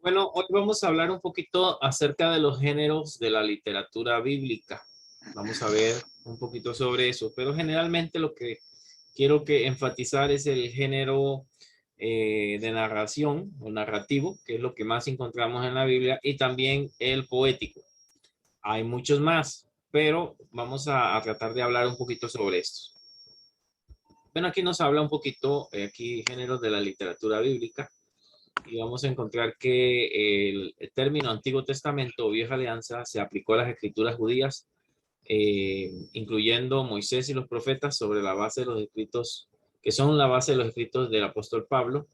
Bueno, hoy vamos a hablar un poquito acerca de los géneros de la literatura bíblica. Vamos a ver un poquito sobre eso, pero generalmente lo que quiero que enfatizar es el género de narración o narrativo, que es lo que más encontramos en la Biblia, y también el poético. Hay muchos más, pero vamos a tratar de hablar un poquito sobre esto. Bueno, aquí nos habla un poquito, aquí géneros de la literatura bíblica. Y vamos a encontrar que el término Antiguo Testamento o Vieja Alianza se aplicó a las escrituras judías, incluyendo Moisés y los profetas, sobre la base de los escritos, que son la base de los escritos del apóstol Pablo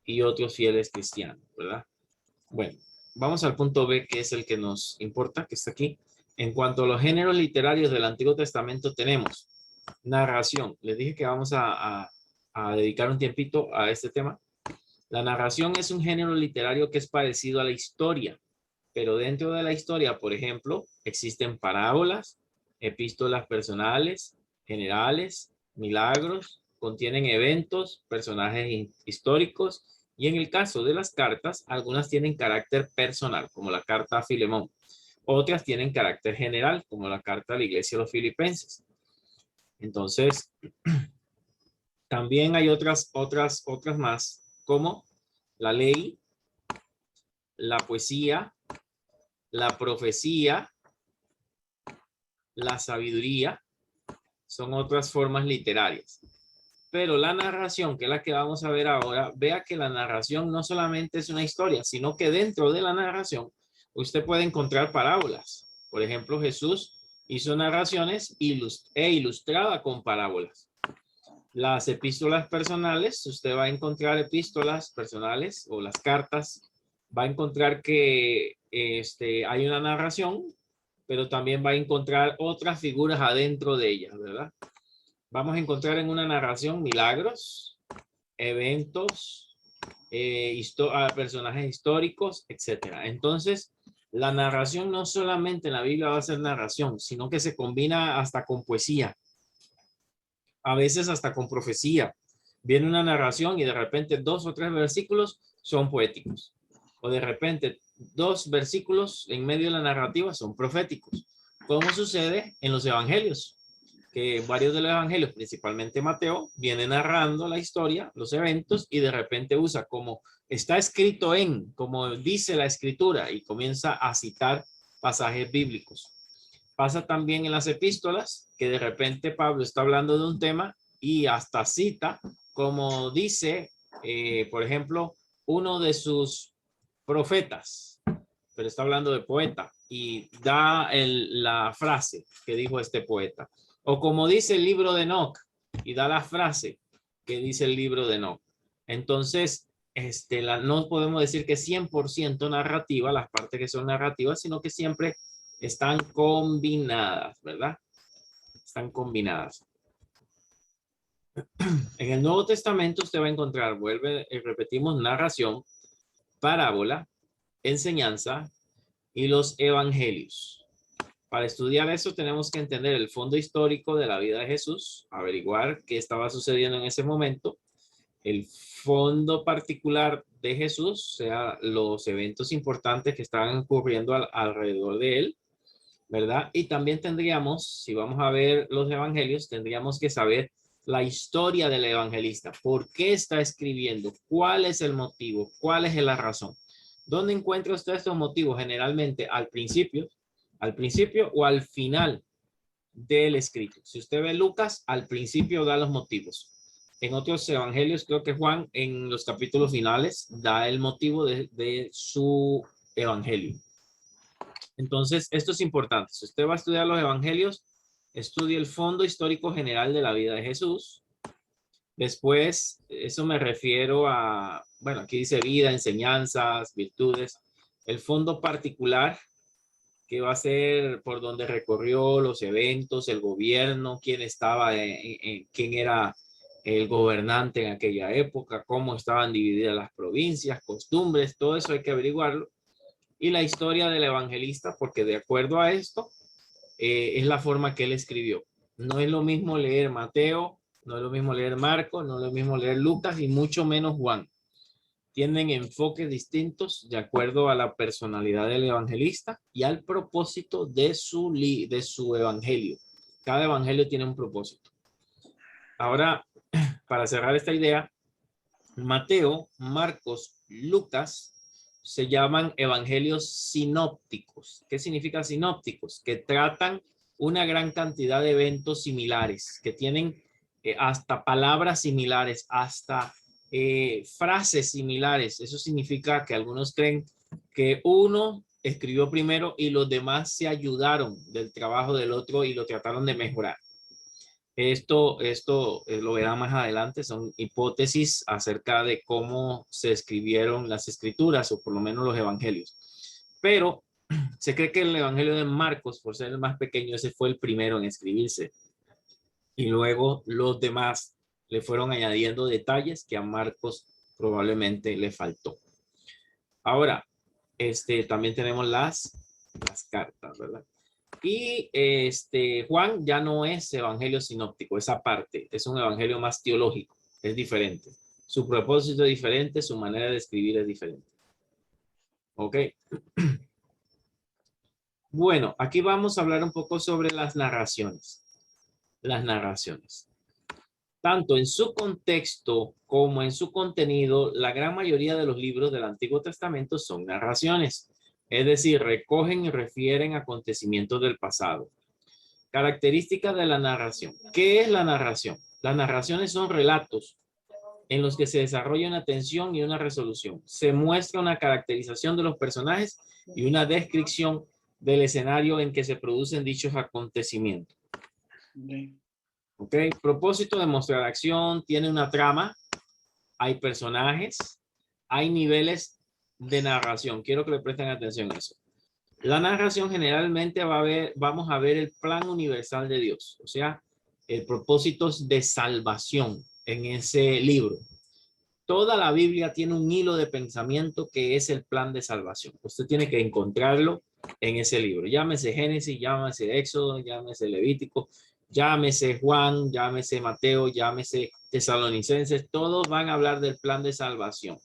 y otros fieles cristianos, ¿verdad? Bueno, vamos al punto B, que es el que nos importa, que está aquí. En cuanto a los géneros literarios del Antiguo Testamento, tenemos narración. Les dije que vamos a dedicar un tiempito a este tema. La narración es un género literario que es parecido a la historia, pero dentro de la historia, por ejemplo, existen parábolas, epístolas personales, generales, milagros, contienen eventos, personajes históricos y en el caso de las cartas, algunas tienen carácter personal, como la carta a Filemón. Otras tienen carácter general, como la carta a la iglesia de los filipenses. Entonces, también hay otras más, como la ley, la poesía, la profecía, la sabiduría, son otras formas literarias. Pero la narración, que es la que vamos a ver ahora, vea que la narración no solamente es una historia, sino que dentro de la narración usted puede encontrar parábolas. Por ejemplo, Jesús hizo narraciones e ilustraba con parábolas. Las epístolas personales, usted va a encontrar epístolas personales o las cartas, va a encontrar que hay una narración, pero también va a encontrar otras figuras adentro de ellas, ¿verdad? Vamos a encontrar en una narración milagros, eventos, personajes históricos, etcétera. Entonces, la narración no solamente en la Biblia va a ser narración, sino que se combina hasta con poesía, a veces hasta con profecía. Viene una narración y de repente 2 o 3 versículos son poéticos. O de repente 2 versículos en medio de la narrativa son proféticos. Como sucede en los evangelios, que varios de los evangelios, principalmente Mateo, viene narrando la historia, los eventos, y de repente usa como está escrito en, como dice la escritura, y comienza a citar pasajes bíblicos. Pasa también en las epístolas, que de repente Pablo está hablando de un tema y hasta cita, como dice, por ejemplo, uno de sus profetas, pero está hablando de poeta, y da la frase que dijo este poeta. O como dice el libro de Enoch, y da la frase que dice el libro de Enoch. Entonces, no podemos decir que es 100% narrativa, las partes que son narrativas, sino que siempre están combinadas, ¿verdad? Están combinadas. En el Nuevo Testamento usted va a encontrar, repetimos, narración, parábola, enseñanza y los evangelios. Para estudiar eso tenemos que entender el fondo histórico de la vida de Jesús, averiguar qué estaba sucediendo en ese momento, el fondo particular de Jesús, o sea, los eventos importantes que estaban ocurriendo alrededor de él, ¿verdad? Y también tendríamos, si vamos a ver los evangelios, tendríamos que saber la historia del evangelista. ¿Por qué está escribiendo? ¿Cuál es el motivo? ¿Cuál es la razón? ¿Dónde encuentra usted estos motivos? Generalmente al principio o al final del escrito. Si usted ve Lucas, al principio da los motivos. En otros evangelios, creo que Juan en los capítulos finales da el motivo de su evangelio. Entonces, esto es importante. Si usted va a estudiar los evangelios, estudie el fondo histórico general de la vida de Jesús. Después, eso me refiero a, bueno, aquí dice vida, enseñanzas, virtudes. El fondo particular, que va a ser por donde recorrió los eventos, el gobierno, quién estaba, quién era el gobernante en aquella época, cómo estaban divididas las provincias, costumbres, todo eso hay que averiguarlo. Y la historia del evangelista, porque de acuerdo a esto, es la forma que él escribió. No es lo mismo leer Mateo, no es lo mismo leer Marcos, no es lo mismo leer Lucas y mucho menos Juan. tienen enfoques distintos de acuerdo a la personalidad del evangelista y al propósito de su evangelio. Cada evangelio tiene un propósito. Ahora, para cerrar esta idea, Mateo, Marcos, Lucas se llaman evangelios sinópticos. ¿Qué significa sinópticos? Que tratan una gran cantidad de eventos similares, que tienen hasta palabras similares, hasta frases similares. Eso significa que algunos creen que uno escribió primero y los demás se ayudaron del trabajo del otro y lo trataron de mejorar. Esto lo verán más adelante, son hipótesis acerca de cómo se escribieron las escrituras o por lo menos los evangelios. Pero se cree que el evangelio de Marcos, por ser el más pequeño, ese fue el primero en escribirse. Y luego los demás le fueron añadiendo detalles que a Marcos probablemente le faltó. Ahora, también tenemos las cartas, ¿verdad? Y Juan ya no es evangelio sinóptico, esa parte es un evangelio más teológico, es diferente. Su propósito es diferente, su manera de escribir es diferente. Ok. Bueno, aquí vamos a hablar un poco sobre las narraciones. Las narraciones. Tanto en su contexto como en su contenido, la gran mayoría de los libros del Antiguo Testamento son narraciones. Es decir, recogen y refieren a acontecimientos del pasado. Características de la narración. ¿Qué es la narración? Las narraciones son relatos en los que se desarrolla una tensión y una resolución. Se muestra una caracterización de los personajes y una descripción del escenario en que se producen dichos acontecimientos. Ok, propósito de mostrar acción, tiene una trama, hay personajes, hay niveles de narración. Quiero que le presten atención a eso. La narración generalmente vamos a ver el plan universal de Dios, o sea, el propósito de salvación en ese libro. Toda la Biblia tiene un hilo de pensamiento que es el plan de salvación. Usted tiene que encontrarlo en ese libro. Llámese Génesis, llámese Éxodo, llámese Levítico, llámese Juan, llámese Mateo, llámese Tesalonicenses. Todos van a hablar del plan de salvación.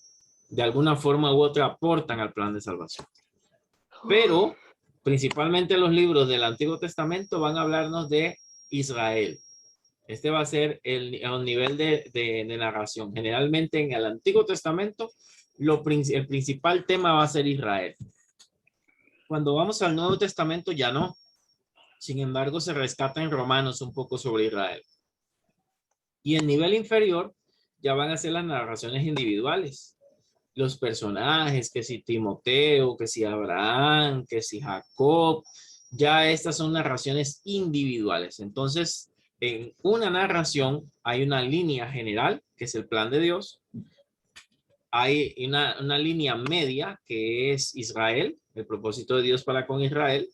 De alguna forma u otra aportan al plan de salvación. Pero principalmente los libros del Antiguo Testamento van a hablarnos de Israel. Este va a ser el nivel de narración. Generalmente en el Antiguo Testamento el principal tema va a ser Israel. Cuando vamos al Nuevo Testamento ya no. Sin embargo, se rescata en Romanos un poco sobre Israel. Y el nivel inferior ya van a ser las narraciones individuales. Los personajes, que si Timoteo, que si Abraham, que si Jacob, ya estas son narraciones individuales. Entonces, en una narración hay una línea general, que es el plan de Dios. Hay una línea media, que es Israel, el propósito de Dios para con Israel.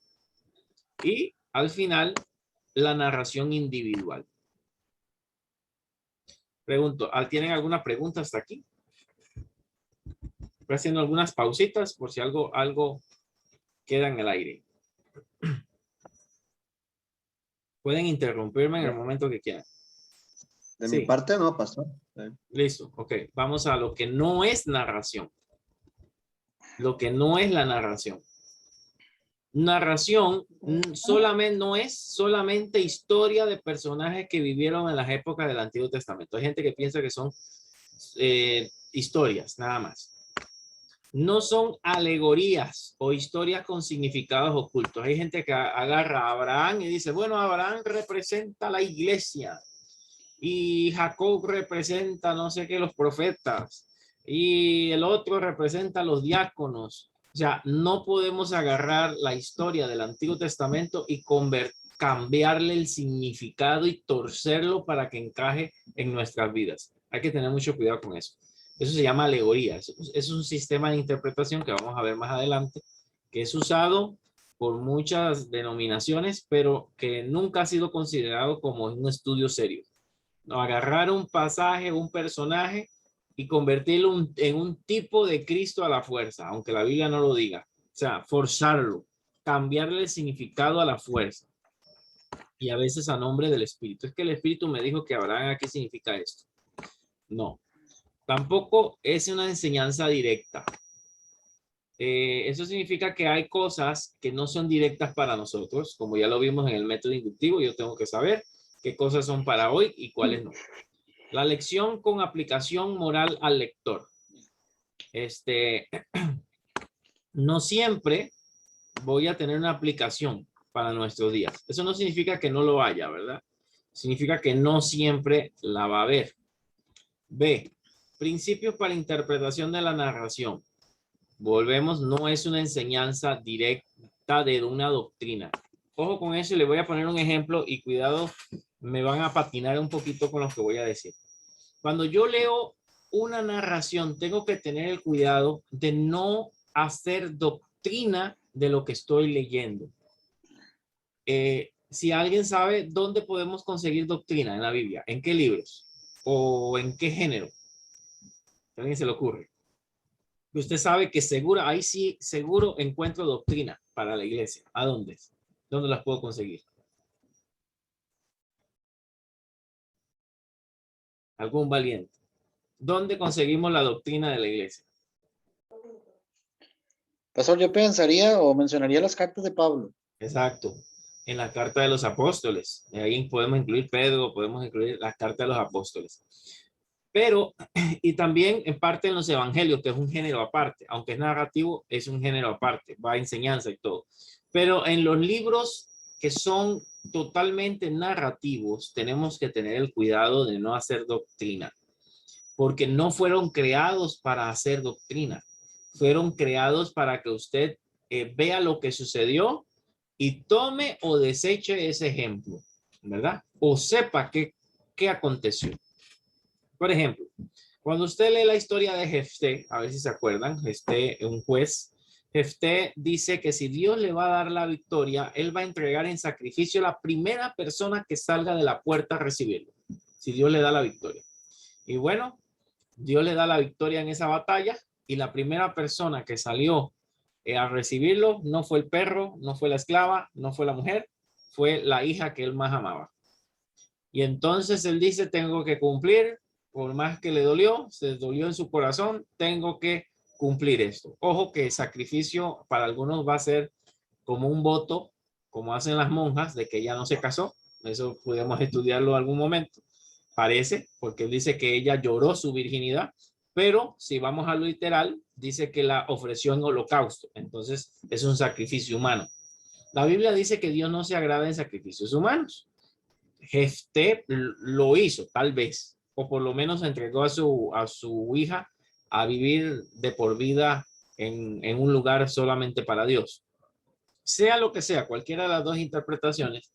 Y al final, la narración individual. Pregunto, ¿tienen alguna pregunta hasta aquí? Estoy haciendo algunas pausitas por si algo queda en el aire. Pueden interrumpirme en el momento que quieran. De Sí. mi parte no, pastor. Listo, ok. Vamos a lo que no es narración. Lo que no es la narración. Narración no es solamente historia de personajes que vivieron en las épocas del Antiguo Testamento. Hay gente que piensa que son historias, nada más. No son alegorías o historias con significados ocultos. Hay gente que agarra a Abraham y dice, bueno, Abraham representa la iglesia y Jacob representa no sé qué, los profetas, y el otro representa los diáconos. O sea, no podemos agarrar la historia del Antiguo Testamento y cambiarle el significado y torcerlo para que encaje en nuestras vidas. Hay que tener mucho cuidado con eso. Eso se llama alegoría. Es un sistema de interpretación que vamos a ver más adelante, que es usado por muchas denominaciones, pero que nunca ha sido considerado como un estudio serio. No, agarrar un pasaje, un personaje y convertirlo en un tipo de Cristo a la fuerza, aunque la Biblia no lo diga. O sea, forzarlo, cambiarle el significado a la fuerza. Y a veces a nombre del Espíritu. Es que el Espíritu me dijo que Abraham aquí significa esto. No. Tampoco es una enseñanza directa. Eso significa que hay cosas que no son directas para nosotros, como ya lo vimos en el método inductivo. Yo tengo que saber qué cosas son para hoy y cuáles no. La lección con aplicación moral al lector. No siempre voy a tener una aplicación para nuestros días. Eso no significa que no lo haya, ¿verdad? Significa que no siempre la va a haber. B. Principios para interpretación de la narración. Volvemos, no es una enseñanza directa de una doctrina. Ojo con eso, le voy a poner un ejemplo y cuidado, me van a patinar un poquito con lo que voy a decir. Cuando yo leo una narración, tengo que tener el cuidado de no hacer doctrina de lo que estoy leyendo. Si alguien sabe dónde podemos conseguir doctrina en la Biblia, ¿en qué libros? ¿O en qué género? ¿A alguien se le ocurre? Usted sabe que seguro, ahí sí, seguro encuentro doctrina para la iglesia. ¿A dónde? ¿Dónde las puedo conseguir? ¿Algún valiente? ¿Dónde conseguimos la doctrina de la iglesia? Pastor, yo pensaría o mencionaría las cartas de Pablo. Exacto. En la carta de los apóstoles. Ahí podemos incluir Pedro, podemos incluir las cartas de los apóstoles. Pero, y también en parte en los evangelios, que es un género aparte, aunque es narrativo, es un género aparte, va a enseñanza y todo. Pero en los libros que son totalmente narrativos, tenemos que tener el cuidado de no hacer doctrina, porque no fueron creados para hacer doctrina, fueron creados para que usted vea lo que sucedió y tome o deseche ese ejemplo, ¿verdad? O sepa qué aconteció. Por ejemplo, cuando usted lee la historia de Jefté, a ver si se acuerdan, Jefté, un juez, Jefté dice que si Dios le va a dar la victoria, él va a entregar en sacrificio a la primera persona que salga de la puerta a recibirlo, si Dios le da la victoria. Y bueno, Dios le da la victoria en esa batalla y la primera persona que salió a recibirlo no fue el perro, no fue la esclava, no fue la mujer, fue la hija que él más amaba. Y entonces él dice, tengo que cumplir, por más que le dolió, se dolió en su corazón, tengo que cumplir esto. Ojo que el sacrificio para algunos va a ser como un voto, como hacen las monjas, de que ella no se casó. Eso podemos estudiarlo en algún momento. Parece, porque él dice que ella lloró su virginidad, pero si vamos a lo literal, dice que la ofreció en holocausto. Entonces es un sacrificio humano. La Biblia dice que Dios no se agrada en sacrificios humanos. Jefté lo hizo, tal vez, o por lo menos entregó a su hija a vivir de por vida en un lugar solamente para Dios. Sea lo que sea, cualquiera de las dos interpretaciones,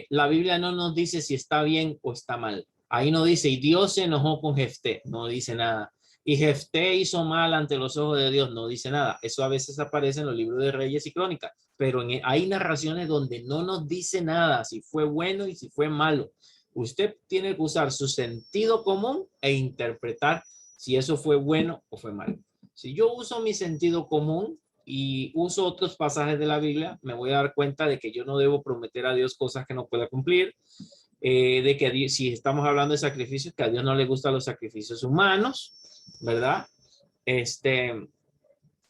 la Biblia no nos dice si está bien o está mal. Ahí no dice, y Dios se enojó con Jefté, no dice nada. Y Jefté hizo mal ante los ojos de Dios, no dice nada. Eso a veces aparece en los libros de Reyes y Crónicas, pero hay narraciones donde no nos dice nada, si fue bueno y si fue malo. Usted tiene que usar su sentido común e interpretar si eso fue bueno o fue malo. Si yo uso mi sentido común y uso otros pasajes de la Biblia, me voy a dar cuenta de que yo no debo prometer a Dios cosas que no pueda cumplir, de que Dios, si estamos hablando de sacrificios, que a Dios no le gustan los sacrificios humanos, ¿verdad?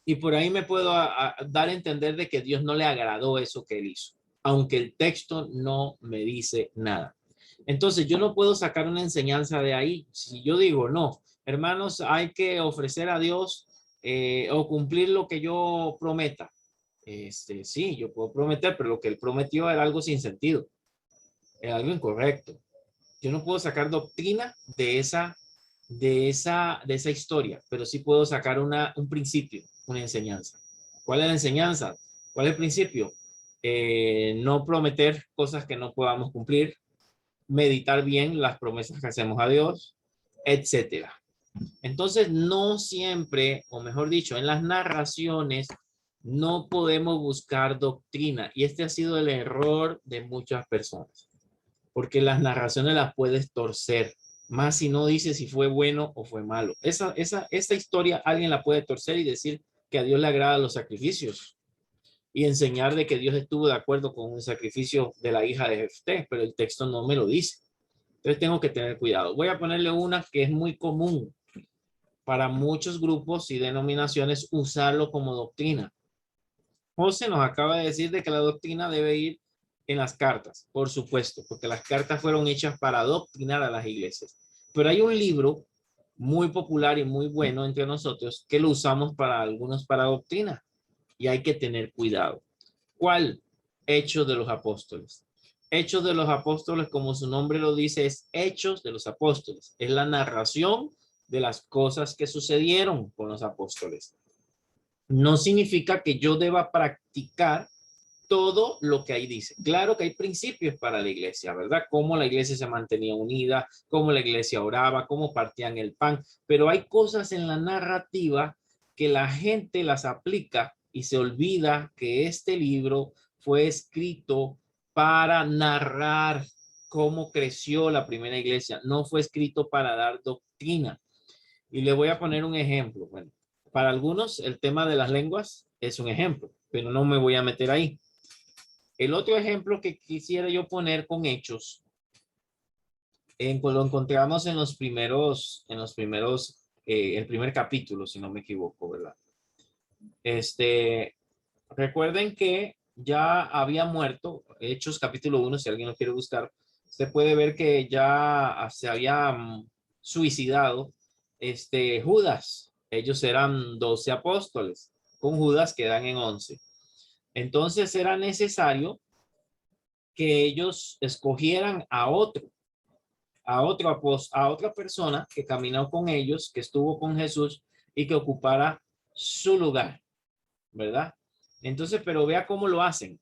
Y por ahí me puedo dar a entender de que Dios no le agradó eso que él hizo, aunque el texto no me dice nada. Entonces yo no puedo sacar una enseñanza de ahí. Si yo digo, no, hermanos, hay que ofrecer a Dios o cumplir lo que yo prometa. Sí, yo puedo prometer, pero lo que él prometió era algo sin sentido, era algo incorrecto. Yo no puedo sacar doctrina de esa historia, pero sí puedo sacar un principio, una enseñanza. ¿Cuál es la enseñanza? ¿Cuál es el principio? No prometer cosas que no podamos cumplir, meditar bien las promesas que hacemos a Dios, etcétera. Entonces, no siempre, o mejor dicho, en las narraciones no podemos buscar doctrina. Y este ha sido el error de muchas personas, porque las narraciones las puedes torcer, más si no dice si fue bueno o fue malo. Esta historia alguien la puede torcer y decir que a Dios le agradan los sacrificios y enseñar de que Dios estuvo de acuerdo con un sacrificio de la hija de Jefté, pero el texto no me lo dice. Entonces tengo que tener cuidado. Voy a ponerle una que es muy común para muchos grupos y denominaciones usarlo como doctrina. José nos acaba de decir de que la doctrina debe ir en las cartas, por supuesto, porque las cartas fueron hechas para adoctrinar a las iglesias. Pero hay un libro muy popular y muy bueno entre nosotros que lo usamos para algunos para doctrina y hay que tener cuidado. ¿Cuál? Hechos de los Apóstoles. Hechos de los Apóstoles, como su nombre lo dice, es Hechos de los Apóstoles. Es la narración de las cosas que sucedieron con los apóstoles. No significa que yo deba practicar todo lo que ahí dice. Claro que hay principios para la iglesia, ¿verdad? Cómo la iglesia se mantenía unida, cómo la iglesia oraba, cómo partían el pan, pero hay cosas en la narrativa que la gente las aplica y se olvida que este libro fue escrito para narrar cómo creció la primera iglesia, no fue escrito para dar doctrina. Y le voy a poner un ejemplo. Bueno, para algunos el tema de las lenguas es un ejemplo, pero no me voy a meter ahí. El otro ejemplo que quisiera yo poner con hechos, lo encontramos en los primeros, el primer capítulo, si no me equivoco, ¿verdad? Recuerden que ya había muerto, Hechos capítulo 1, si alguien lo quiere buscar, se puede ver que ya se había suicidado Judas. Ellos eran 12 apóstoles, con Judas quedan en 11. Entonces era necesario que ellos escogieran a otra persona que caminó con ellos, que estuvo con Jesús y que ocupara su lugar, ¿verdad? Entonces, pero vea cómo lo hacen.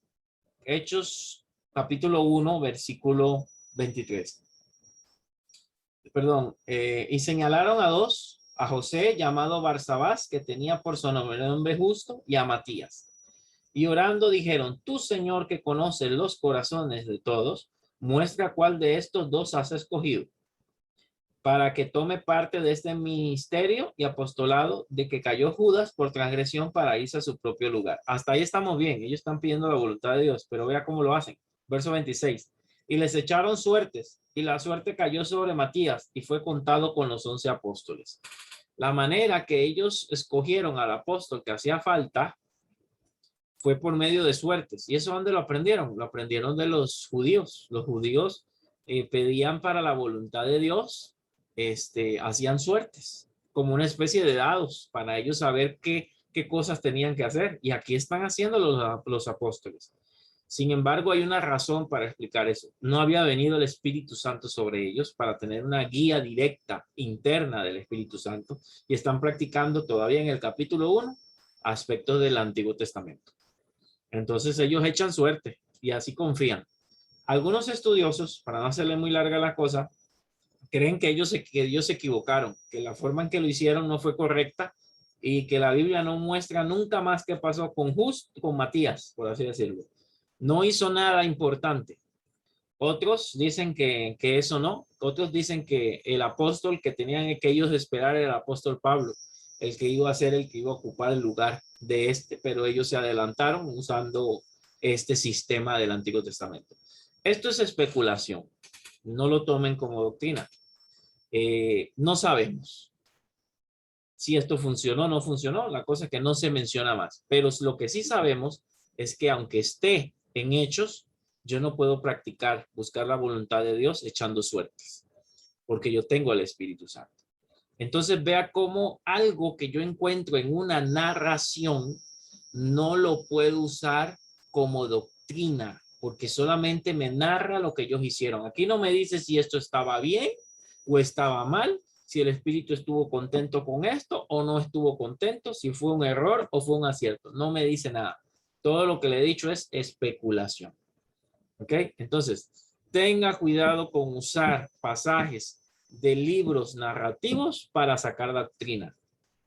Hechos capítulo 1, versículo 23. Perdón, y señalaron a dos, a José llamado Barsabás, que tenía por su nombre justo, y a Matías. Y orando dijeron, tú Señor que conoces los corazones de todos, muestra cuál de estos dos has escogido para que tome parte de este ministerio y apostolado de que cayó Judas por transgresión para irse a su propio lugar. Hasta ahí estamos bien. Ellos están pidiendo la voluntad de Dios, pero vea cómo lo hacen. Verso 26. Y les echaron suertes y la suerte cayó sobre Matías y fue contado con los 11 apóstoles. La manera que ellos escogieron al apóstol que hacía falta fue por medio de suertes. ¿Y eso dónde lo aprendieron? Lo aprendieron de los judíos. Los judíos pedían para la voluntad de Dios, hacían suertes, como una especie de dados, para ellos saber qué cosas tenían que hacer. Y aquí están haciendo los apóstoles. Sin embargo, hay una razón para explicar eso. No había venido el Espíritu Santo sobre ellos para tener una guía directa interna del Espíritu Santo y están practicando todavía en el capítulo 1 aspectos del Antiguo Testamento. Entonces ellos echan suerte y así confían. Algunos estudiosos, para no hacerle muy larga la cosa, creen que ellos se equivocaron, que la forma en que lo hicieron no fue correcta y que la Biblia no muestra nunca más qué pasó con Matías, por así decirlo. No hizo nada importante. Otros dicen que eso no. Otros dicen que el apóstol que tenían que ellos esperar era el apóstol Pablo, el que iba a ser el que iba a ocupar el lugar de pero ellos se adelantaron usando este sistema del Antiguo Testamento. Esto es especulación. No lo tomen como doctrina. No sabemos si esto funcionó o no funcionó. La cosa es que no se menciona más. Pero lo que sí sabemos es que aunque esté en Hechos, yo no puedo practicar, buscar la voluntad de Dios echando suertes, porque yo tengo el Espíritu Santo. Entonces vea cómo algo que yo encuentro en una narración no lo puedo usar como doctrina, porque solamente me narra lo que ellos hicieron. Aquí no me dice si esto estaba bien o estaba mal, si el Espíritu estuvo contento con esto o no estuvo contento, si fue un error o fue un acierto. No me dice nada. Todo lo que le he dicho es especulación. ¿Ok? Entonces, tenga cuidado con usar pasajes de libros narrativos para sacar doctrina.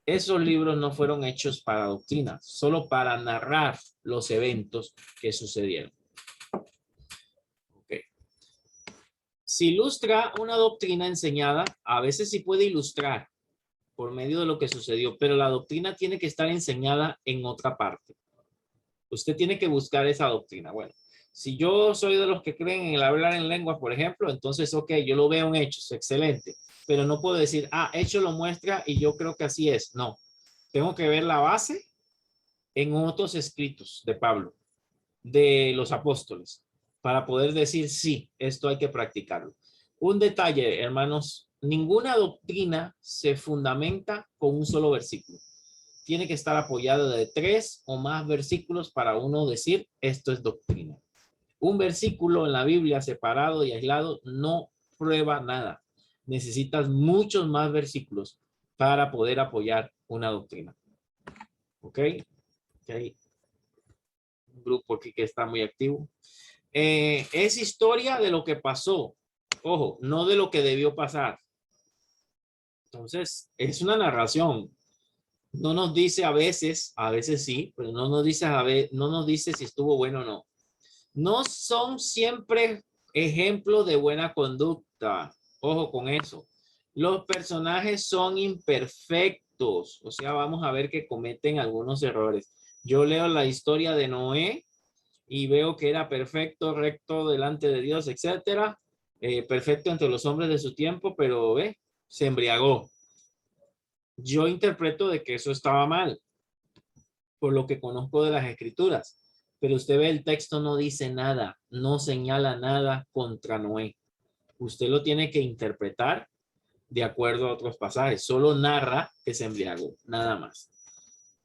Esos libros no fueron hechos para doctrina, solo para narrar los eventos que sucedieron. Okay. Si ilustra una doctrina enseñada, a veces sí puede ilustrar por medio de lo que sucedió, pero la doctrina tiene que estar enseñada en otra parte. Usted tiene que buscar esa doctrina. Bueno, Si yo soy de los que creen en el hablar en lenguas, por ejemplo, entonces, ok, yo lo veo en hechos, excelente. Pero no puedo decir, hecho lo muestra y yo creo que así es. No, tengo que ver la base en otros escritos de Pablo, de los apóstoles, para poder decir, sí, esto hay que practicarlo. Un detalle, hermanos, ninguna doctrina se fundamenta con un solo versículo. Tiene que estar apoyado de 3 o más versículos para uno decir, esto es doctrina. Un versículo en la Biblia separado y aislado no prueba nada. Necesitas muchos más versículos para poder apoyar una doctrina. ¿Ok? Okay. Un grupo aquí que está muy activo. Es historia de lo que pasó. Ojo, no de lo que debió pasar. Entonces, es una narración. No nos dice a veces sí, pero no nos dice no nos dice si estuvo bueno o no. No son siempre ejemplos de buena conducta. Ojo con eso. Los personajes son imperfectos. O sea, vamos a ver que cometen algunos errores. Yo leo la historia de Noé y veo que era perfecto, recto delante de Dios, etcétera. Perfecto entre los hombres de su tiempo, pero se embriagó. Yo interpreto de que eso estaba mal, por lo que conozco de las escrituras. Pero usted ve, el texto no dice nada, no señala nada contra Noé. Usted lo tiene que interpretar de acuerdo a otros pasajes. Solo narra que se embriagó, nada más.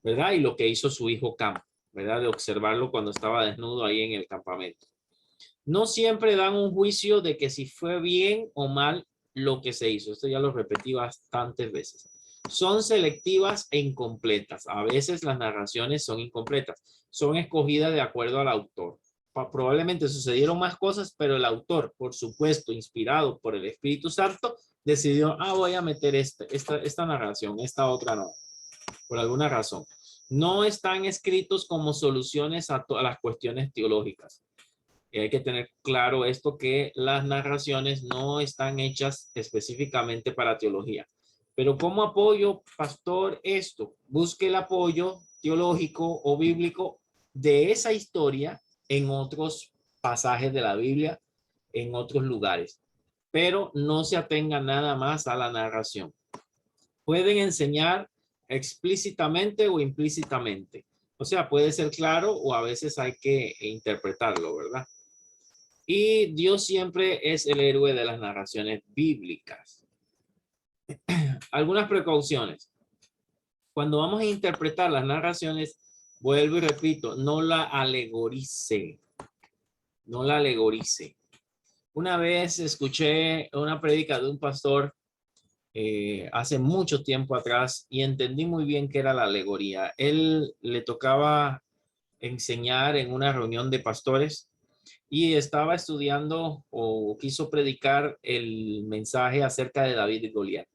¿Verdad? Y lo que hizo su hijo Cam, ¿verdad? De observarlo cuando estaba desnudo ahí en el campamento. No siempre dan un juicio de que si fue bien o mal lo que se hizo. Esto ya lo repetí bastantes veces. Son selectivas e incompletas. A veces las narraciones son incompletas. Son escogidas de acuerdo al autor. Probablemente sucedieron más cosas, pero el autor, por supuesto, inspirado por el Espíritu Santo, decidió, voy a meter esta narración, esta otra no, por alguna razón. No están escritos como soluciones a las cuestiones teológicas. Y hay que tener claro esto, que las narraciones no están hechas específicamente para teología. Pero ¿cómo apoyo, pastor, esto? Busque el apoyo teológico o bíblico de esa historia en otros pasajes de la Biblia, en otros lugares. Pero no se atenga nada más a la narración. Pueden enseñar explícitamente o implícitamente. O sea, puede ser claro o a veces hay que interpretarlo, ¿verdad? Y Dios siempre es el héroe de las narraciones bíblicas. Algunas precauciones. Cuando vamos a interpretar las narraciones, vuelvo y repito, no la alegorice. No la alegorice. Una vez escuché una prédica de un pastor hace mucho tiempo atrás y entendí muy bien qué era la alegoría. Él le tocaba enseñar en una reunión de pastores y estaba estudiando o quiso predicar el mensaje acerca de David y Goliat.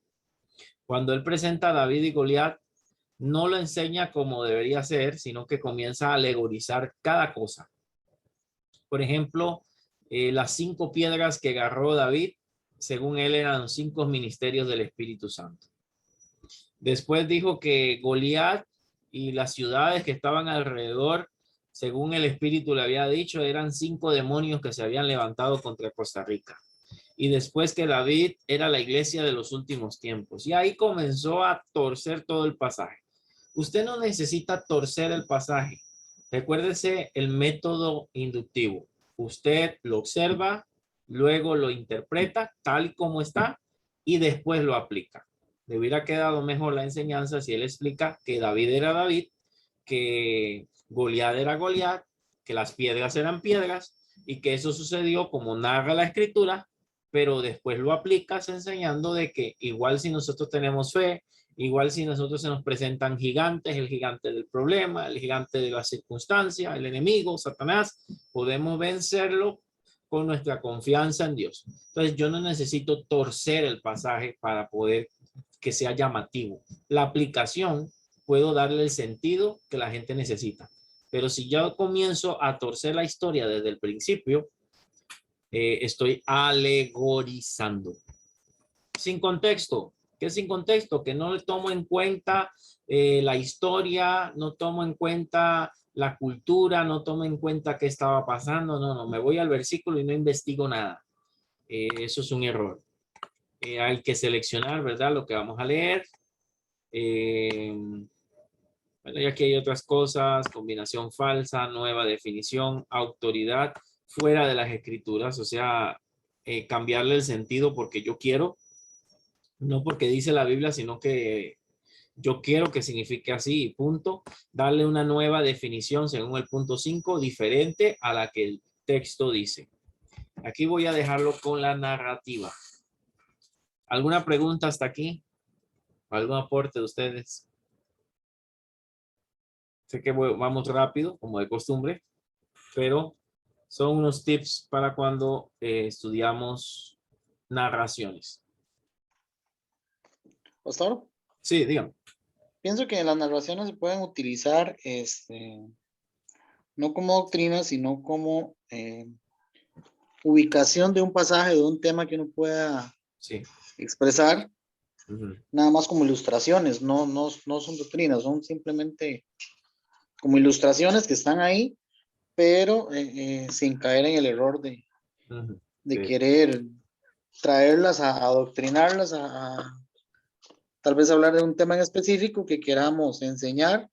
Cuando él presenta a David y Goliat, no lo enseña como debería ser, sino que comienza a alegorizar cada cosa. Por ejemplo, las 5 piedras que agarró David, según él, eran los 5 ministerios del Espíritu Santo. Después dijo que Goliat y las ciudades que estaban alrededor, según el Espíritu le había dicho, eran 5 demonios que se habían levantado contra Costa Rica. Y después que David era la iglesia de los últimos tiempos. Y ahí comenzó a torcer todo el pasaje. Usted no necesita torcer el pasaje. Recuérdese el método inductivo. Usted lo observa, luego lo interpreta tal como está y después lo aplica. Le hubiera quedado mejor la enseñanza si él explica que David era David, que Goliat era Goliat, que las piedras eran piedras y que eso sucedió como narra la escritura, pero después lo aplicas enseñando de que igual si nosotros tenemos fe, igual si nosotros se nos presentan gigantes, el gigante del problema, el gigante de la circunstancia, el enemigo, Satanás, podemos vencerlo con nuestra confianza en Dios. Entonces yo no necesito torcer el pasaje para poder que sea llamativo. La aplicación puedo darle el sentido que la gente necesita. Pero si yo comienzo a torcer la historia desde el principio, estoy alegorizando. Sin contexto, ¿Qué es sin contexto? Que no le tomo en cuenta la historia, no tomo en cuenta la cultura, no tomo en cuenta qué estaba pasando. No, no, me voy al versículo y no investigo nada. Eso es un error. Hay que seleccionar, ¿verdad? Lo que vamos a leer. Bueno, y aquí hay otras cosas, combinación falsa, nueva definición, autoridad fuera de las escrituras, o sea, cambiarle el sentido porque yo quiero, no porque dice la Biblia, sino que yo quiero que signifique así, y punto. Darle una nueva definición según el punto 5, diferente a la que el texto dice. Aquí voy a dejarlo con la narrativa. ¿Alguna pregunta hasta aquí? ¿Algún aporte de ustedes? Sé que vamos rápido, como de costumbre, pero son unos tips para cuando estudiamos narraciones. Pastor, Sí, dígame. pienso que las narraciones se pueden utilizar, no como doctrina, sino como ubicación de un pasaje, de un tema que uno pueda Sí. expresar, Ujú. nada más como ilustraciones, no son doctrinas, son simplemente como ilustraciones que están ahí, pero sin caer en el error Ujú. de Sí. querer traerlas a adoctrinarlas, tal vez hablar de un tema en específico que queramos enseñar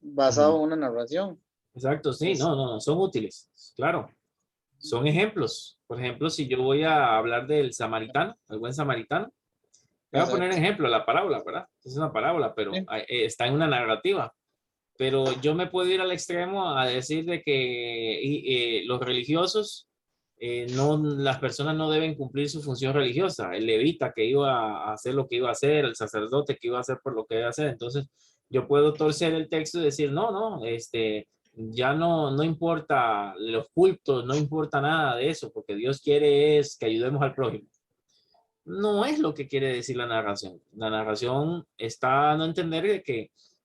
basado Ujú. en una narración. Exacto, sí, Es- no, son útiles, claro. Son ejemplos. Por ejemplo, si yo voy a hablar del samaritano, el buen samaritano, voy a poner exacto. ejemplo, la parábola, ¿verdad? Es una parábola, pero Sí, está en una narrativa. Pero yo me puedo ir al extremo a decir de que los religiosos, no, las personas no deben cumplir su función religiosa. El levita que iba a hacer lo que iba a hacer, el sacerdote que iba a hacer por lo que iba a hacer. Entonces, yo puedo torcer el texto y decir, no, no, ya no importa los cultos, no importa nada de eso, porque Dios quiere es que ayudemos al prójimo. No es lo que quiere decir la narración. La narración está dando a entender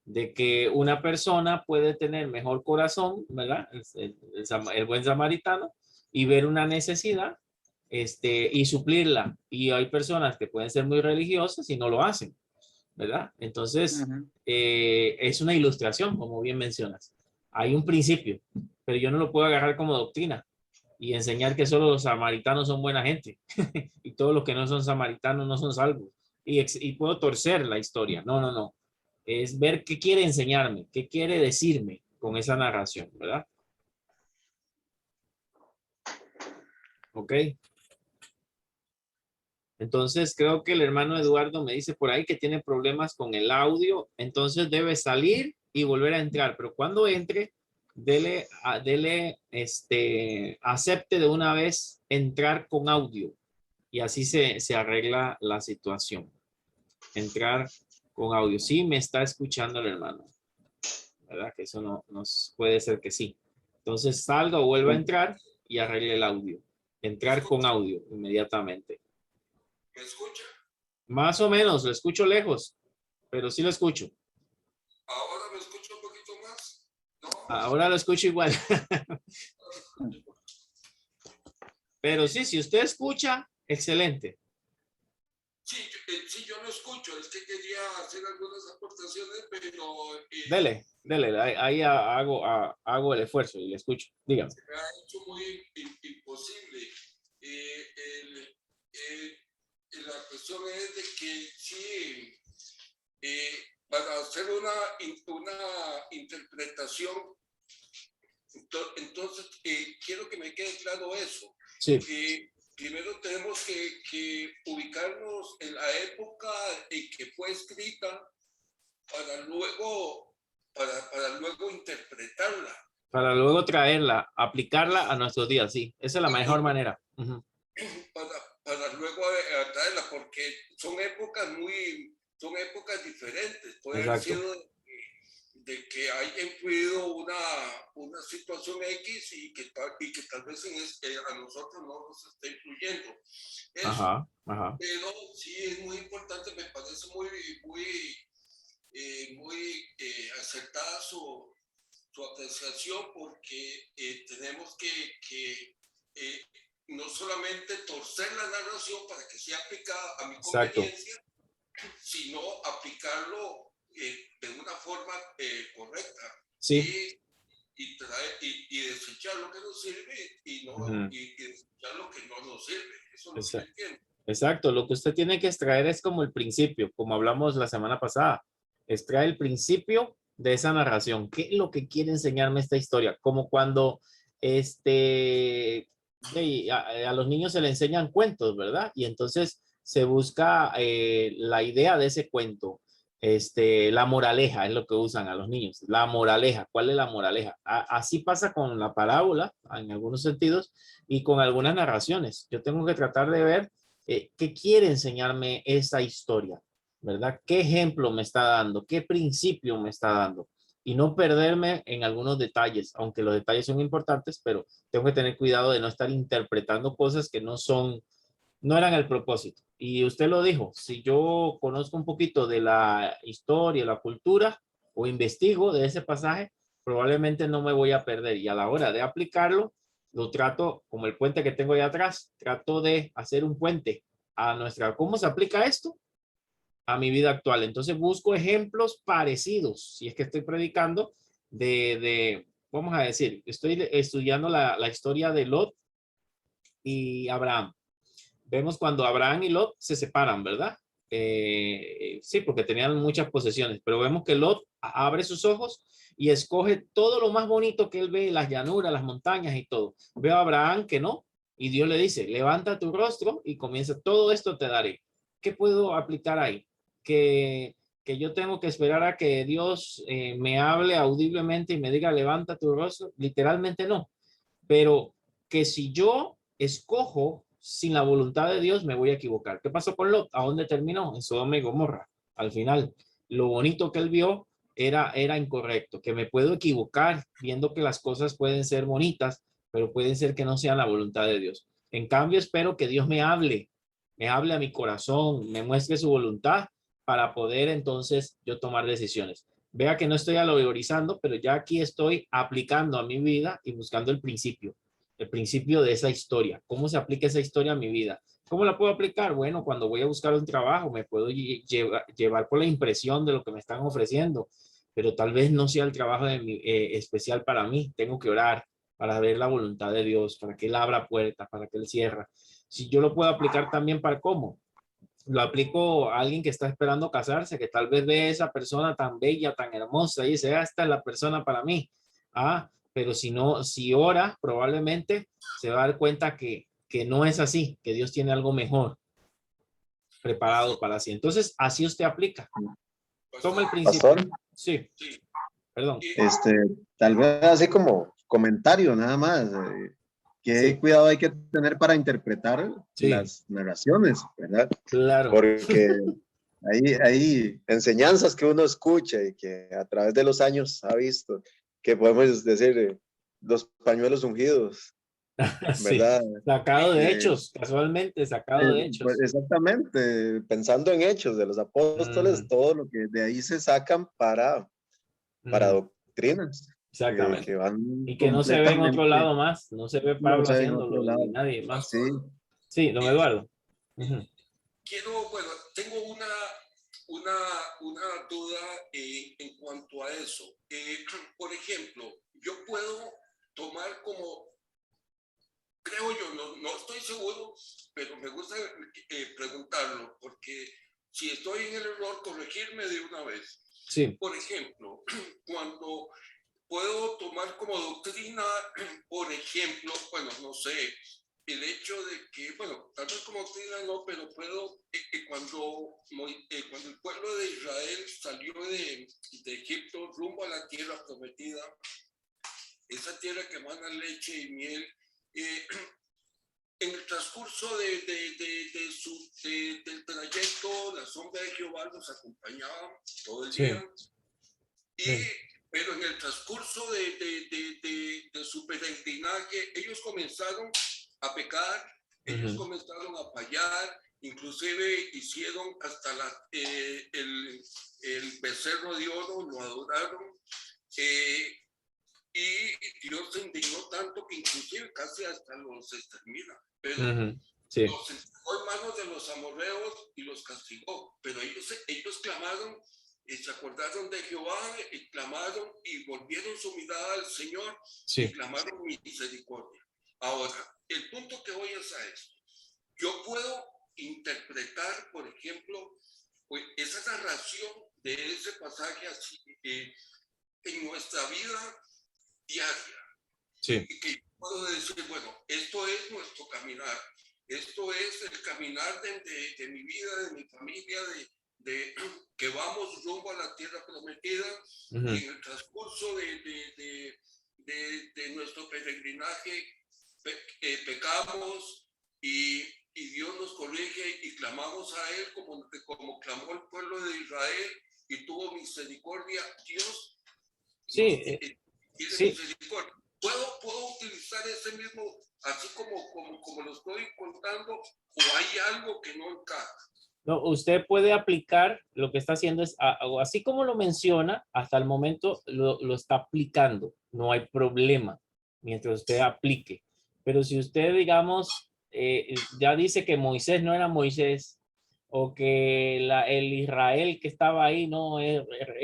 de que una persona puede tener mejor corazón, ¿verdad? El buen samaritano, y ver una necesidad, y suplirla. Y hay personas que pueden ser muy religiosas y no lo hacen, ¿verdad? Entonces, ujú, es una ilustración, como bien mencionas. Hay un principio, pero yo no lo puedo agarrar como doctrina y enseñar que solo los samaritanos son buena gente y todos los que no son samaritanos no son salvos. Y puedo torcer la historia. No, no, no. Es ver qué quiere enseñarme, qué quiere decirme con esa narración, ¿verdad? Ok. Entonces creo que el hermano Eduardo me dice por ahí que tiene problemas con el audio, entonces debe salir y volver a entrar, pero cuando entre, acepte de una vez entrar con audio y así se arregla la situación. Entrar con audio. Sí, me está escuchando el hermano, ¿verdad? Que eso no puede ser que sí. Entonces salga o vuelva a sí. entrar y arregle el audio. Entrar con audio inmediatamente. ¿Me escucha? Más o menos, lo escucho lejos, pero sí lo escucho. ¿Ahora me escucha un poquito más? No. Ahora lo escucho igual. Pero sí, si usted escucha, excelente. Sí, yo lo escucho. Es que quería hacer algunas aportaciones, pero Dele, ahí hago el esfuerzo y le escucho. Dígame. se me ha hecho muy imposible. Eh, el- eh, la cuestión es de que sí, para hacer una interpretación, entonces quiero que me quede claro eso. Sí. Primero tenemos que ubicarnos en la época en que fue escrita para luego interpretarla. Para luego traerla, aplicarla a nuestros días, sí. Esa es la mejor manera. Uh-huh. Para luego traerla, porque son épocas diferentes. Puede haber Exacto. sido de que haya influido una situación X y que tal vez a nosotros no nos esté influyendo. Eso. Ajá, ajá. Pero sí es muy importante, me parece muy acertada su apreciación, porque tenemos que no solamente torcer la narración para que sea aplicada a mi Exacto. conveniencia, sino aplicarlo de una forma correcta. Sí. Y desechar lo que nos sirve y desechar lo que no nos sirve. Eso es lo que entiendo. Exacto, lo que usted tiene que extraer es como el principio, como hablamos la semana pasada. Extrae el principio de esa narración. ¿Qué es lo que quiere enseñarme esta historia? Como cuando a los niños se le enseñan cuentos, ¿verdad? Y entonces se busca la idea de ese cuento. La moraleja es lo que usan a los niños. La moraleja, ¿cuál es la moraleja? Así pasa con la parábola en algunos sentidos y con algunas narraciones. Yo tengo que tratar de ver qué quiere enseñarme esa historia, ¿verdad? ¿Qué ejemplo me está dando? ¿Qué principio me está dando? Y no perderme en algunos detalles, aunque los detalles son importantes, pero tengo que tener cuidado de no estar interpretando cosas que no eran el propósito. Y usted lo dijo, si yo conozco un poquito de la historia, la cultura, o investigo de ese pasaje, probablemente no me voy a perder. Y a la hora de aplicarlo, lo trato, como el puente que tengo ahí atrás, trato de hacer un puente a ¿cómo se aplica esto? A mi vida actual. Entonces busco ejemplos parecidos, si es que estoy predicando, vamos a decir, estoy estudiando la historia de Lot y Abraham. Vemos cuando Abraham y Lot se separan, ¿verdad? Sí, porque tenían muchas posesiones, pero vemos que Lot abre sus ojos y escoge todo lo más bonito que él ve, las llanuras, las montañas y todo. Veo a Abraham que no, y Dios le dice, levanta tu rostro y comienza, todo esto te daré. ¿Qué puedo aplicar ahí? Que yo tengo que esperar a que Dios me hable audiblemente y me diga, levanta tu rostro. Literalmente no, pero que si yo escojo sin la voluntad de Dios, me voy a equivocar. ¿Qué pasó con Lot? ¿A dónde terminó? En Sodoma y Gomorra. Al final, lo bonito que él vio era incorrecto, que me puedo equivocar viendo que las cosas pueden ser bonitas, pero pueden ser que no sean la voluntad de Dios. En cambio, espero que Dios me hable a mi corazón, me muestre su voluntad para poder entonces yo tomar decisiones. Vea que no estoy alegorizando, pero ya aquí estoy aplicando a mi vida y buscando el principio de esa historia. ¿Cómo se aplica esa historia a mi vida? ¿Cómo la puedo aplicar? Bueno, cuando voy a buscar un trabajo, me puedo llevar por la impresión de lo que me están ofreciendo, pero tal vez no sea el trabajo especial para mí. Tengo que orar para ver la voluntad de Dios, para que Él abra puertas, para que Él cierra. Si yo lo puedo aplicar también para cómo, lo aplico a alguien que está esperando casarse, que tal vez ve a esa persona tan bella, tan hermosa y dice, esta es la persona para mí. Pero si no, si ora, probablemente se va a dar cuenta que no es así, que Dios tiene algo mejor preparado para sí. Entonces, así usted aplica. Toma el principio. Pastor, Sí, perdón. tal vez así como comentario nada más. ¿Qué Sí, cuidado hay que tener para interpretar sí, las narraciones, verdad? claro. Porque hay enseñanzas que uno escucha y que a través de los años ha visto, que podemos decir los pañuelos ungidos, Sí, ¿verdad? sacado de Eh, hechos, casualmente sacado de pues hechos. exactamente, pensando en hechos de los apóstoles, Mm, todo lo que de ahí se sacan para mm, doctrinas que exactamente. van Y que no se ve en otro completamente, lado más, no se ve no Pablo sé, en otro haciéndolo ni lado. nadie más. Sí, Pastor, Sí, don eh, Eduardo. Ujú. bueno, tengo una duda en cuanto a eso. Por ejemplo, yo puedo tomar como, creo yo, no estoy seguro, pero me gusta preguntarlo, porque si estoy en el error, corregirme de una vez. Sí, Por ejemplo, cuando puedo tomar como doctrina, por ejemplo, bueno, no sé, el hecho de que, bueno, tal vez como doctrina no, pero puedo, cuando el pueblo de Israel salió de Egipto rumbo a la tierra prometida, esa tierra que emana leche y miel, eh, en el transcurso del trayecto, la sombra de Jehová los acompañaba todo el sí, día. sí. Pero en el transcurso de su peregrinaje, ellos comenzaron a pecar, ellos Ujú, comenzaron a fallar, inclusive hicieron hasta el becerro de oro, lo adoraron. Y Dios se indignó tanto que inclusive casi hasta los extermina. Pero ujú. Sí, los entregó en manos de los amorreos y los castigó. Pero ellos clamaron y se acordaron de Jehová y clamaron y volvieron su mirada al Señor y sí, clamaron misericordia. Ahora, el punto que voy es a esto. Yo puedo interpretar, por ejemplo, pues, esa narración de ese pasaje así, en nuestra vida diaria. sí, Y que yo puedo decir, bueno, esto es nuestro caminar. Esto es el caminar de mi vida, de mi familia, de que vamos rumbo a la tierra prometida. ujú, Y en el transcurso de nuestro peregrinaje pecamos y Dios nos corrige y clamamos a Él como clamó el pueblo de Israel y tuvo misericordia. Dios sí, tiene sí. misericordia. ¿Puedo utilizar ese mismo, así como lo estoy contando, o hay algo que no encaja? No, usted puede aplicar, lo que está haciendo es, así como lo menciona, hasta el momento lo está aplicando. No hay problema mientras usted aplique. Pero si usted, digamos, ya dice que Moisés no era Moisés, o que el Israel que estaba ahí no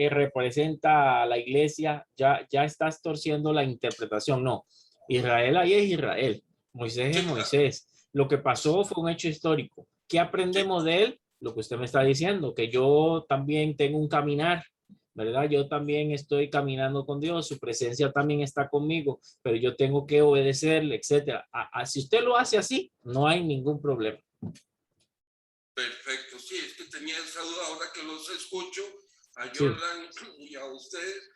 representa a la iglesia, ya estás torciendo la interpretación. No, Israel ahí es Israel, Moisés es Sí, claro. Moisés. Lo que pasó fue un hecho histórico. ¿Qué Sí, aprendemos de él? Lo que usted me está diciendo, que yo también tengo un caminar, ¿verdad? Yo también estoy caminando con Dios, su presencia también está conmigo, pero yo tengo que obedecerle, etcétera. Si usted lo hace así, no hay ningún problema. perfecto. Sí, es que tenía esa duda ahora que los escucho, a Sí, Jordan y a ustedes,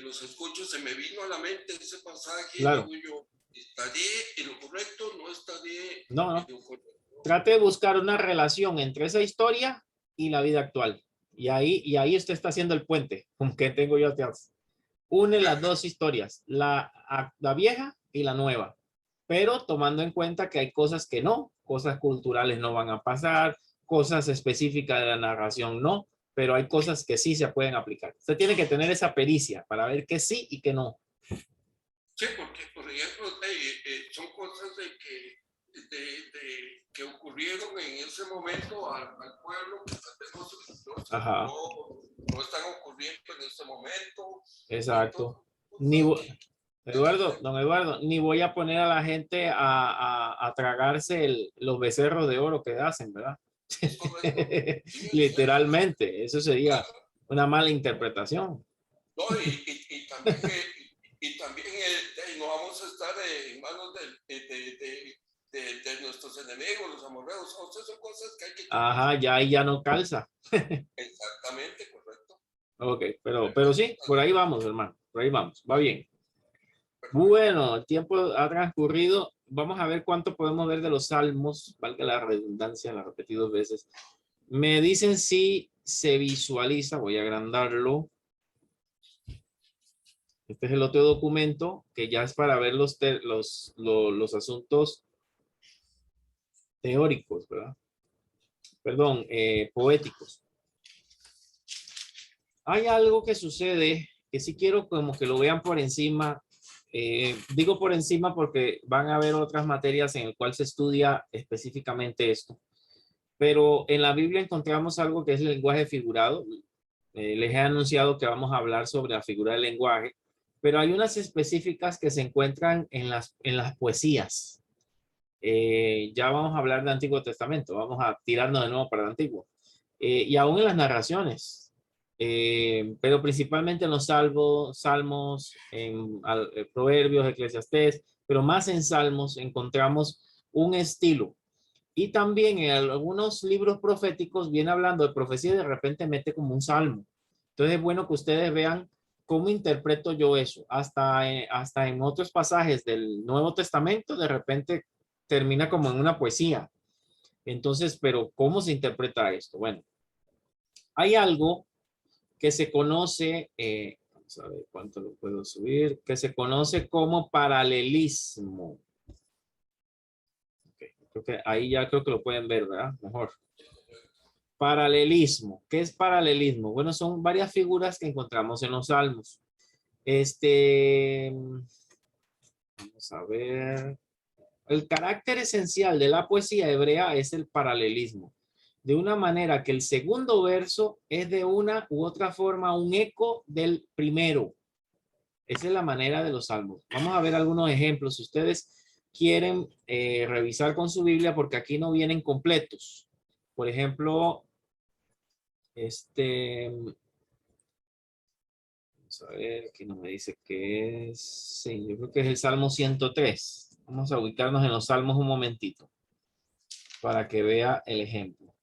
los escucho, se me vino a la mente ese pasaje, claro. digo yo, ¿estaré en lo correcto? ¿No estaré No, en no. lo correcto? Trate de buscar una relación entre esa historia y la vida actual. Y ahí usted está haciendo el puente, como que tengo yo atrás. Une las dos historias, la vieja y la nueva, pero tomando en cuenta que hay cosas que no, cosas culturales no van a pasar, cosas específicas de la narración no, pero hay cosas que sí se pueden aplicar. Usted tiene que tener esa pericia para ver que sí y que no. Sí, porque, por ejemplo, son cosas que ocurrieron en ese momento al pueblo, que tal vez Ajá, no están ocurriendo en este momento. Entonces, exacto. Ni, cosas que Don Eduardo, ni voy a poner a la gente a tragarse los becerros de oro que hacen, ¿verdad? es correcto. Sí, es cierto, Literalmente, eso sería claro. una mala interpretación. No, y también no vamos a estar en manos de nuestros enemigos, los amorreos. O sea, son cosas que hay que Ajá, cumplir. ya ahí ya no calza. Exactamente, correcto. Ok, pero Perfecto, sí, por ahí vamos, hermano, por ahí vamos, va bien. perfecto. Bueno, el tiempo ha transcurrido. Vamos a ver cuánto podemos ver de los salmos, valga la redundancia, la repetí 2 veces. Me dicen si se visualiza, voy a agrandarlo. Este es el otro documento que ya es para ver los asuntos teóricos, ¿verdad? Perdón, poéticos. Hay algo que sucede que sí quiero como que lo vean por encima. Digo por encima porque van a haber otras materias en el cual se estudia específicamente esto. Pero en la Biblia encontramos algo que es el lenguaje figurado. Les he anunciado que vamos a hablar sobre la figura del lenguaje, pero hay unas específicas que se encuentran en las poesías. Ya vamos a hablar de Antiguo Testamento, vamos a tirarnos de nuevo para el Antiguo. Y aún en las narraciones, pero principalmente en los salmos, en proverbios, eclesiastés, pero más en salmos encontramos un estilo. Y también en algunos libros proféticos viene hablando de profecía y de repente mete como un salmo. Entonces es bueno que ustedes vean cómo interpreto yo eso. Hasta en otros pasajes del Nuevo Testamento de repente termina como en una poesía. Entonces, pero ¿cómo se interpreta esto? Bueno, hay algo que se conoce, vamos a ver cuánto lo puedo subir, que se conoce como paralelismo. Okay, creo que ahí ya creo que lo pueden ver, ¿verdad? Mejor. Paralelismo. ¿Qué es paralelismo? Bueno, son varias figuras que encontramos en los salmos. Vamos a ver. El carácter esencial de la poesía hebrea es el paralelismo. De una manera que el segundo verso es de una u otra forma un eco del primero. Esa es la manera de los salmos. Vamos a ver algunos ejemplos. Si ustedes quieren revisar con su Biblia, porque aquí no vienen completos. Por ejemplo, vamos a ver, aquí no me dice qué es. Sí, yo creo que es el Salmo 103. Vamos a ubicarnos en los salmos un momentito para que vea el ejemplo.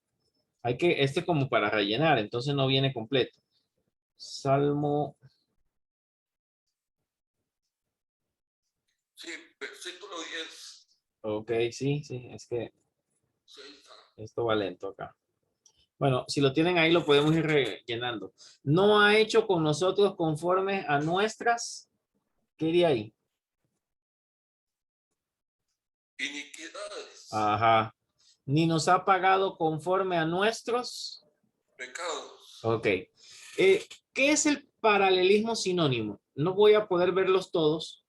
Hay que, como para rellenar, entonces no viene completo. Salmo. Sí, versículo 10. Ok, sí, es que Sí, ahí está. esto va lento acá. Bueno, si lo tienen ahí, lo podemos ir rellenando. No ha hecho con nosotros conforme a nuestras. ¿Qué iría ahí? Iniquidades, Ajá. Ni nos ha pagado conforme a nuestros. pecados. Ok. ¿Qué es el paralelismo sinónimo? No voy a poder verlos todos,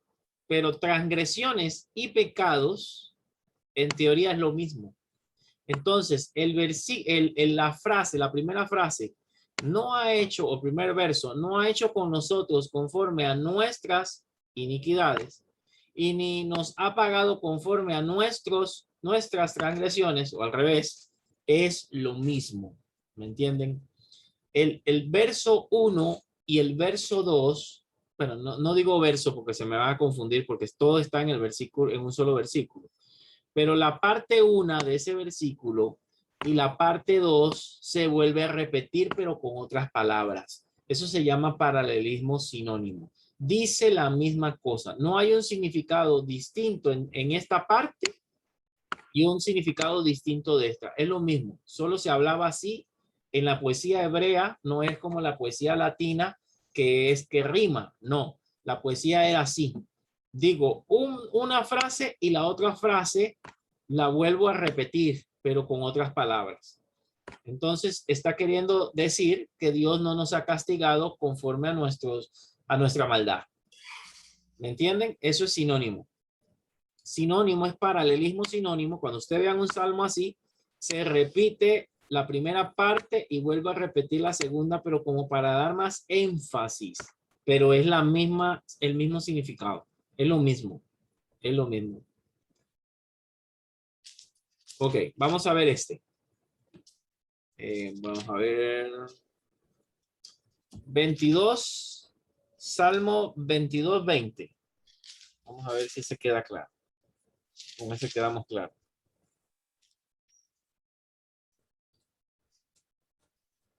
pero transgresiones y pecados, en teoría es lo mismo. Entonces, la primera frase, no ha hecho, o primer verso, no ha hecho con nosotros conforme a nuestras iniquidades, y ni nos ha pagado conforme a nuestras transgresiones, o al revés, es lo mismo. ¿Me entienden? El verso 1 y el verso 2, bueno, no digo verso porque se me va a confundir, porque todo está en el versículo, en un solo versículo. Pero la parte 1 de ese versículo y la parte 2 se vuelve a repetir, pero con otras palabras. Eso se llama paralelismo sinónimo. Dice la misma cosa. No hay un significado distinto en esta parte y un significado distinto de esta. Es lo mismo. Solo se hablaba así en la poesía hebrea. No es como la poesía latina, que es que rima. No, la poesía era así. Digo una frase y la otra frase la vuelvo a repetir, pero con otras palabras. Entonces está queriendo decir que Dios no nos ha castigado conforme a nuestra maldad. ¿Me entienden? Eso es sinónimo. Sinónimo es paralelismo sinónimo. Cuando usted vea un salmo así, se repite la primera parte y vuelve a repetir la segunda, pero como para dar más énfasis. Pero es el mismo significado. Es lo mismo. Es lo mismo. Ok, vamos a ver este. Vamos a ver. 22, Salmo 22, 20. Vamos a ver si se queda claro. Con ese quedamos claros.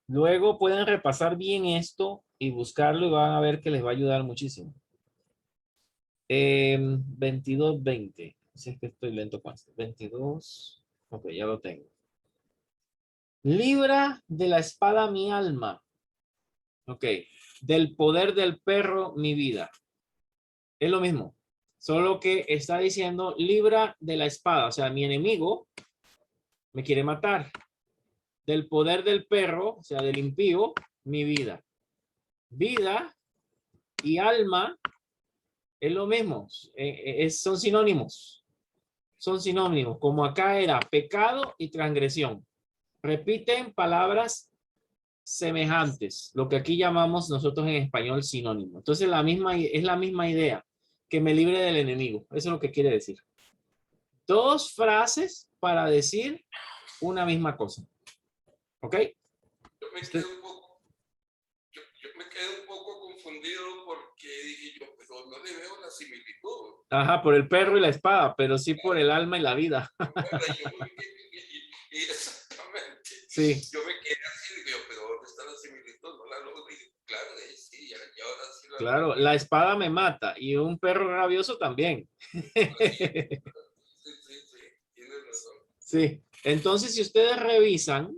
Luego pueden repasar bien esto y buscarlo y van a ver que les va a ayudar muchísimo. 22, 20. Si es que estoy lento con esto. 22. Ok, ya lo tengo. Libra de la espada mi alma. Ok. Del poder del perro mi vida. Es lo mismo. Solo que está diciendo libra de la espada. O sea, mi enemigo me quiere matar. Del poder del perro, o sea, del impío, mi vida. Vida y alma es lo mismo. Son sinónimos. Son sinónimos. Como acá era pecado y transgresión. Repiten palabras semejantes. Lo que aquí llamamos nosotros en español sinónimo. Entonces es la misma idea. Que me libre del enemigo. Eso es lo que quiere decir. Dos frases para decir una misma cosa. ¿Ok? Yo me quedé un poco confundido porque dije yo, pero no le veo la similitud. Ajá, por el perro y la espada, pero sí por el alma y la vida. Exactamente. Sí. Yo me quedé así, digo, pero ¿dónde está la similitud? No la logro. Claro, sí, y ahora sí la Claro, logro. la espada me mata y un perro rabioso también. Sí, tienes razón. Sí, entonces si ustedes revisan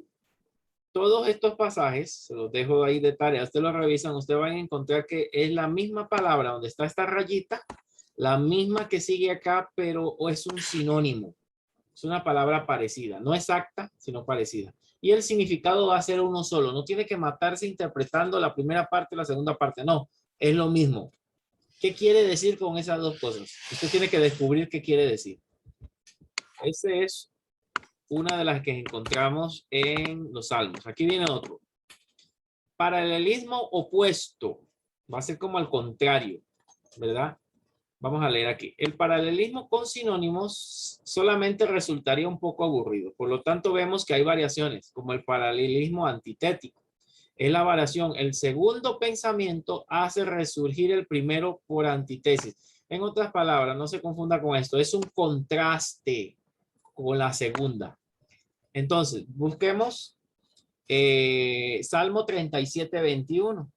todos estos pasajes, se los dejo ahí de tarea, ustedes lo revisan, ustedes van a encontrar que es la misma palabra donde está esta rayita, la misma que sigue acá, pero es un sinónimo. Es una palabra parecida, no exacta, sino parecida. Y el significado va a ser uno solo, no tiene que matarse interpretando la primera parte y la segunda parte, no, es lo mismo. ¿Qué quiere decir con esas dos cosas? Usted tiene que descubrir qué quiere decir. Esa es una de las que encontramos en los Salmos. Aquí viene otro. Paralelismo opuesto. Va a ser como al contrario, ¿verdad? Vamos a leer aquí. El paralelismo con sinónimos solamente resultaría un poco aburrido. Por lo tanto, vemos que hay variaciones, como el paralelismo antitético. Es la variación. El segundo pensamiento hace resurgir el primero por antítesis. En otras palabras, no se confunda con esto. Es un contraste con la segunda. Entonces, busquemos Salmo 37, 21.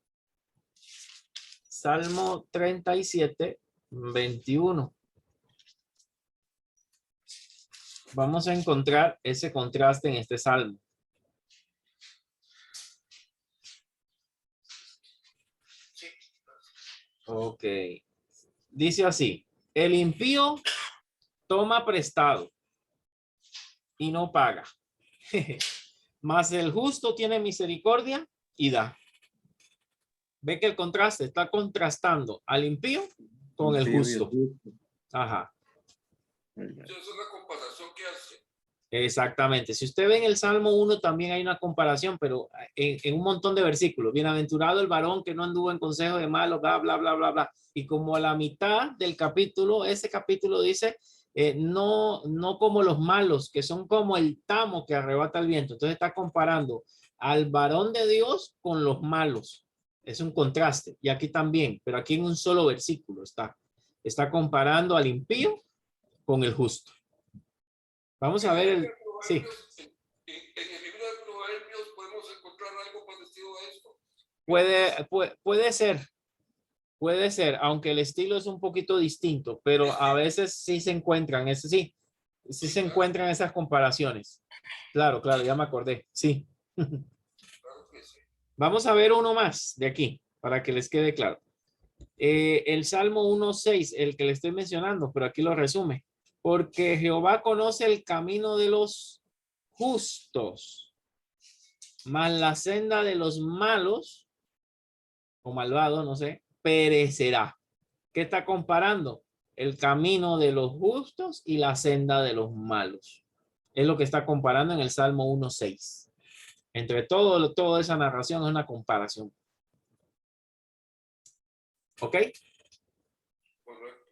Salmo 37, 21. Vamos a encontrar ese contraste en este salmo. Ok. Dice así: el impío toma prestado y no paga. Mas el justo tiene misericordia y da. Ve que el contraste está contrastando al impío con el justo. Ajá. Entonces, es una comparación que hace. Exactamente. Si usted ve en el Salmo 1 también hay una comparación, pero en un montón de versículos. Bienaventurado el varón que no anduvo en consejo de malos, bla, bla, bla, bla, bla. Y como a la mitad del capítulo, ese capítulo dice, no como los malos, que son como el tamo que arrebata el viento. Entonces está comparando al varón de Dios con los malos. Es un contraste. Y aquí también, pero aquí en un solo versículo está. Está comparando al impío con el justo. Vamos a ver el... Sí. En el libro de Proverbios podemos encontrar algo parecido a esto. Puede ser, aunque el estilo es un poquito distinto, pero a veces sí se encuentran, sí se encuentran esas comparaciones. Claro, ya me acordé, sí. Claro que sí. Vamos a ver uno más de aquí, para que les quede claro. El Salmo 1:6, el que le estoy mencionando, pero aquí lo resume. Porque Jehová conoce el camino de los justos, mas la senda de los malos, o malvados, no sé, perecerá. ¿Qué está comparando? El camino de los justos y la senda de los malos. Es lo que está comparando en el Salmo 1:6. Entre toda esa narración es una comparación. ¿Ok? Correcto.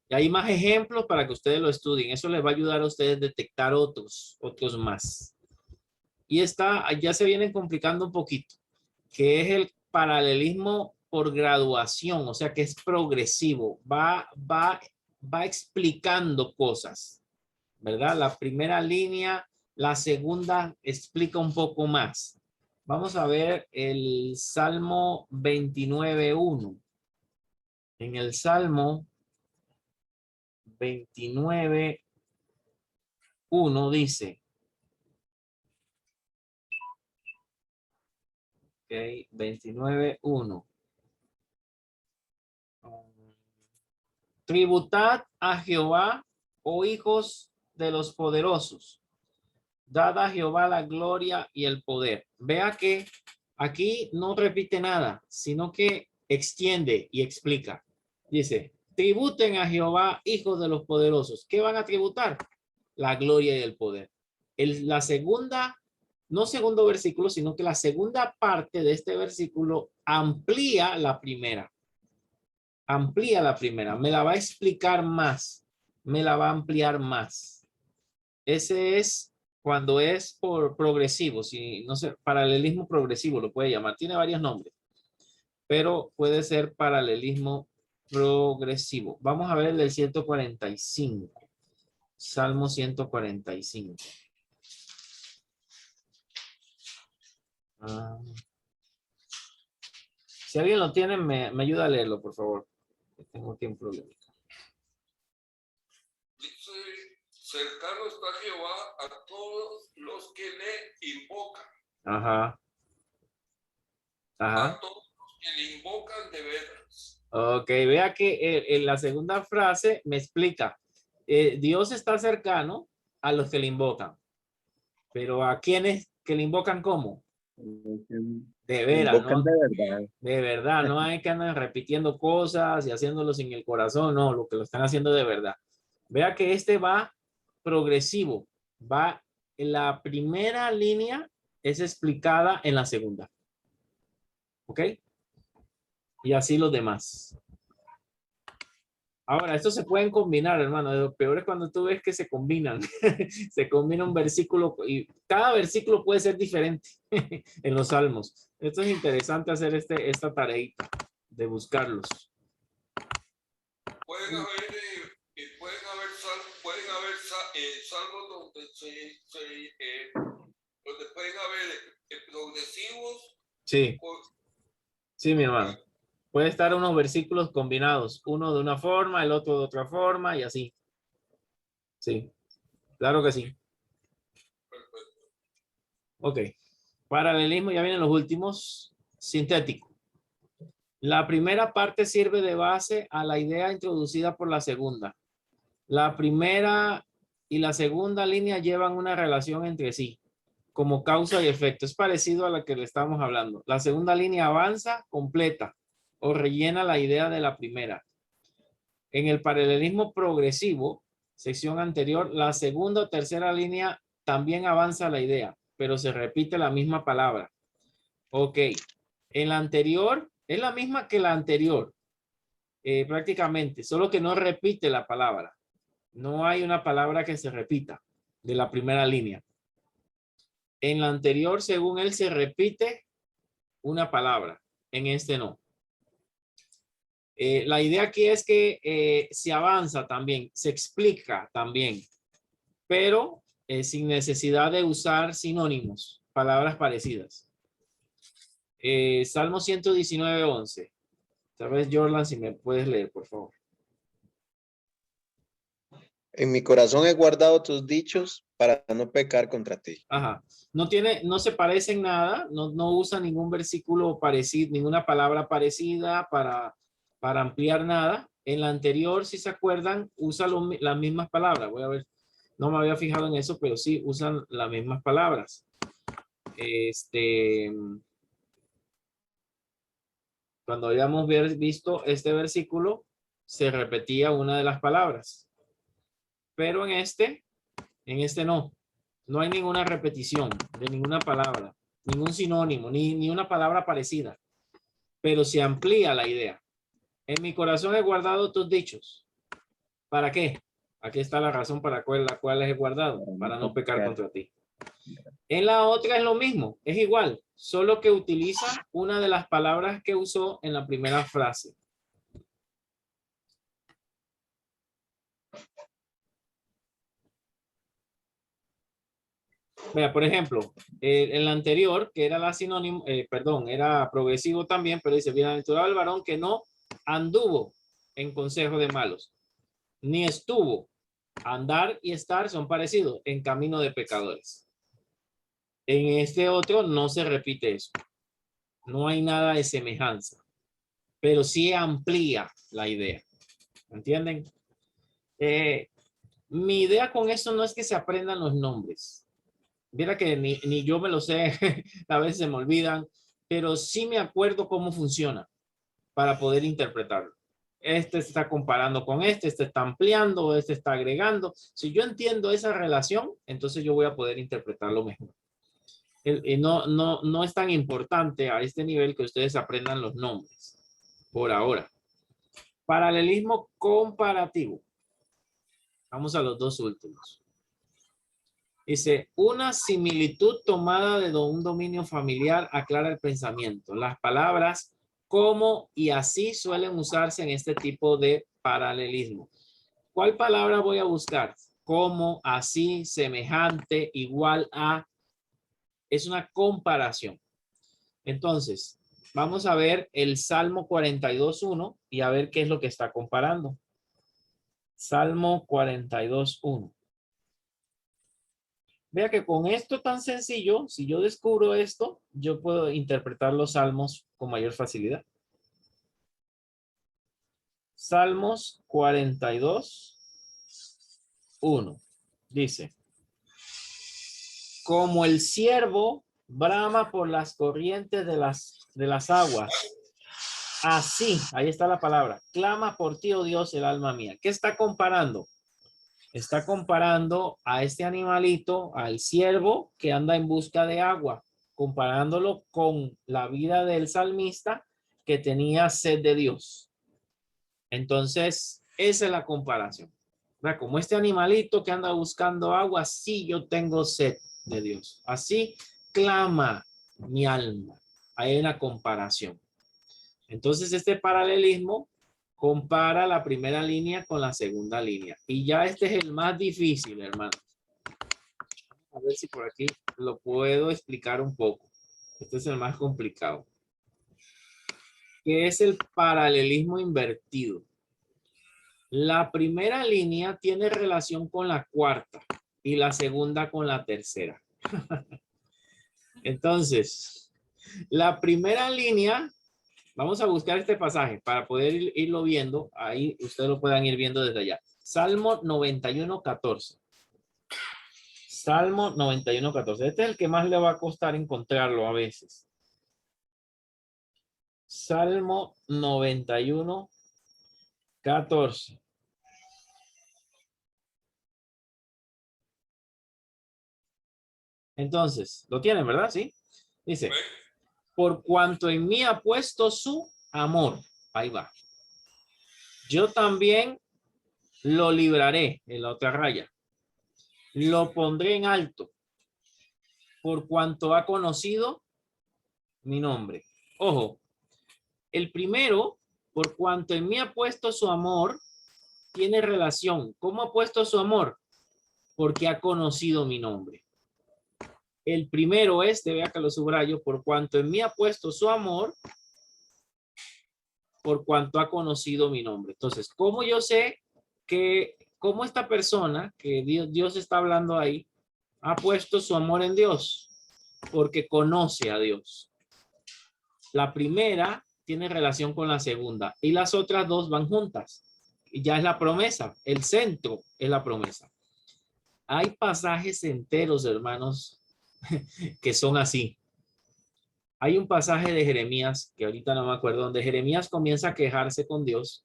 Y hay más ejemplos para que ustedes lo estudien. Eso les va a ayudar a ustedes a detectar otros más. Y ya se vienen complicando un poquito, que es el paralelismo por graduación, o sea que es progresivo. Va explicando cosas, ¿verdad? La primera línea, la segunda explica un poco más. Vamos a ver el Salmo 29:1. En el Salmo 29:1 dice, ok, 29:1. Tributad a Jehová, oh hijos de los poderosos. Dad a Jehová la gloria y el poder. Vea que aquí no repite nada, sino que extiende y explica. Dice, tributen a Jehová, hijos de los poderosos. ¿Qué van a tributar? La gloria y el poder. La segunda, no segundo versículo, sino que la segunda parte de este versículo amplía la primera. Amplía la primera. Me la va a explicar más. Me la va a ampliar más. Ese es cuando es por progresivo, si no sé, paralelismo progresivo lo puede llamar, tiene varios nombres, pero puede ser paralelismo progresivo. Vamos a ver el del 145, Salmo 145. Si alguien lo tiene, me ayuda a leerlo, por favor. Tengo aquí un problema. Dice, cercano está Jehová a todos los que le invocan. Ajá. A todos los que le invocan de veras. Ok, vea que en la segunda frase me explica. Dios está cercano a los que le invocan. Pero ¿a quienes que le invocan cómo? De veras, ¿no? De verdad. De verdad, no hay que andar repitiendo cosas y haciéndolo sin el corazón, no, lo que lo están haciendo de verdad. Vea que este va progresivo. Va en la primera línea, es explicada en la segunda. ¿Ok? Y así los demás. Ahora, estos se pueden combinar, hermano. Lo peor es cuando tú ves que se combinan. Se combina un versículo y cada versículo puede ser diferente en los salmos. Esto es interesante hacer esta tarea de buscarlos. Pueden haber salmos donde pueden haber progresivos. Sí. Sí, mi hermano. Puede estar unos versículos combinados, uno de una forma, el otro de otra forma y así. Sí, claro que sí. Ok. Paralelismo, ya vienen los últimos. Sintético. La primera parte sirve de base a la idea introducida por la segunda. La primera y la segunda línea llevan una relación entre sí, como causa y efecto. Es parecido a la que le estamos hablando. La segunda línea avanza, completa o rellena la idea de la primera. En el paralelismo progresivo, sección anterior, la segunda o tercera línea también avanza la idea, pero se repite la misma palabra. Ok, en la anterior es la misma que la anterior, prácticamente, solo que no repite la palabra. No hay una palabra que se repita de la primera línea. En la anterior, según él, se repite una palabra. En este no. La idea aquí es que se avanza también, se explica también, pero sin necesidad de usar sinónimos, palabras parecidas. Salmo 119:11. Tal vez, Jordan, si me puedes leer, por favor. En mi corazón he guardado tus dichos para no pecar contra ti. Ajá. No se parece en nada, no usa ningún versículo parecido, ninguna palabra parecida para ampliar nada. En la anterior, si se acuerdan, usa las mismas palabras. Voy a ver, no me había fijado en eso, pero sí usan las mismas palabras. Cuando habíamos visto este versículo, se repetía una de las palabras. Pero en este no. No hay ninguna repetición de ninguna palabra, ningún sinónimo, ni una palabra parecida. Pero se amplía la idea. En mi corazón he guardado tus dichos. ¿Para qué? Aquí está la razón para la cual les he guardado. Para no pecar contra ti. En la otra es lo mismo. Es igual. Solo que utiliza una de las palabras que usó en la primera frase. Vea, por ejemplo, en la anterior, que era la sinónimo, era progresivo también, pero dice, bienaventurado el varón que no anduvo en consejo de malos, ni estuvo. Andar y estar son parecidos, en camino de pecadores. En este otro no se repite eso. No hay nada de semejanza, pero sí amplía la idea. ¿Entienden? Mi idea con esto no es que se aprendan los nombres. Mira que ni yo me lo sé, a veces se me olvidan, pero sí me acuerdo cómo funciona para poder interpretarlo. Este está comparando con este está ampliando, este está agregando. Si yo entiendo esa relación, entonces yo voy a poder interpretarlo mejor. No es tan importante a este nivel que ustedes aprendan los nombres, por ahora. Paralelismo comparativo. Vamos a los dos últimos. Dice, una similitud tomada de un dominio familiar aclara el pensamiento. Las palabras como y así suelen usarse en este tipo de paralelismo. ¿Cuál palabra voy a buscar? Como, así, semejante, igual a. Es una comparación. Entonces, vamos a ver el Salmo 42:1 y a ver qué es lo que está comparando. Salmo 42:1. Vea que con esto tan sencillo, si yo descubro esto, yo puedo interpretar los salmos con mayor facilidad. Salmos 42:1. Dice, como el ciervo brama por las corrientes de las aguas, así, ahí está la palabra, clama por ti, oh Dios, el alma mía. ¿Qué está comparando? Está comparando a este animalito, al ciervo que anda en busca de agua, comparándolo con la vida del salmista que tenía sed de Dios. Entonces, esa es la comparación. ¿Verdad? Como este animalito que anda buscando agua, así yo tengo sed de Dios. Así clama mi alma. Hay una comparación. Entonces, este paralelismo compara la primera línea con la segunda línea. Y ya este es el más difícil, hermanos. A ver si por aquí lo puedo explicar un poco. Este es el más complicado. ¿Qué es el paralelismo invertido? La primera línea tiene relación con la cuarta y la segunda con la tercera. Entonces, la primera línea, vamos a buscar este pasaje para poder irlo viendo. Ahí ustedes lo puedan ir viendo desde allá. Salmo 91:14. Salmo 91:14. Este es el que más le va a costar encontrarlo a veces. Salmo 91:14. Entonces, lo tienen, ¿verdad? Sí. Dice, por cuanto en mí ha puesto su amor. Ahí va. Yo también lo libraré en la otra raya. Lo pondré en alto por cuanto ha conocido mi nombre. Ojo, el primero, por cuanto en mí ha puesto su amor, tiene relación. ¿Cómo ha puesto su amor? Porque ha conocido mi nombre. El primero vea que lo subrayo, por cuanto en mí ha puesto su amor, por cuanto ha conocido mi nombre. Entonces, ¿cómo yo sé que, cómo esta persona, que Dios está hablando ahí, ha puesto su amor en Dios? Porque conoce a Dios. La primera tiene relación con la segunda y las otras dos van juntas. Y ya es la promesa, el centro es la promesa. Hay pasajes enteros, hermanos, que son así. Hay un pasaje de Jeremías, que ahorita no me acuerdo, donde Jeremías comienza a quejarse con Dios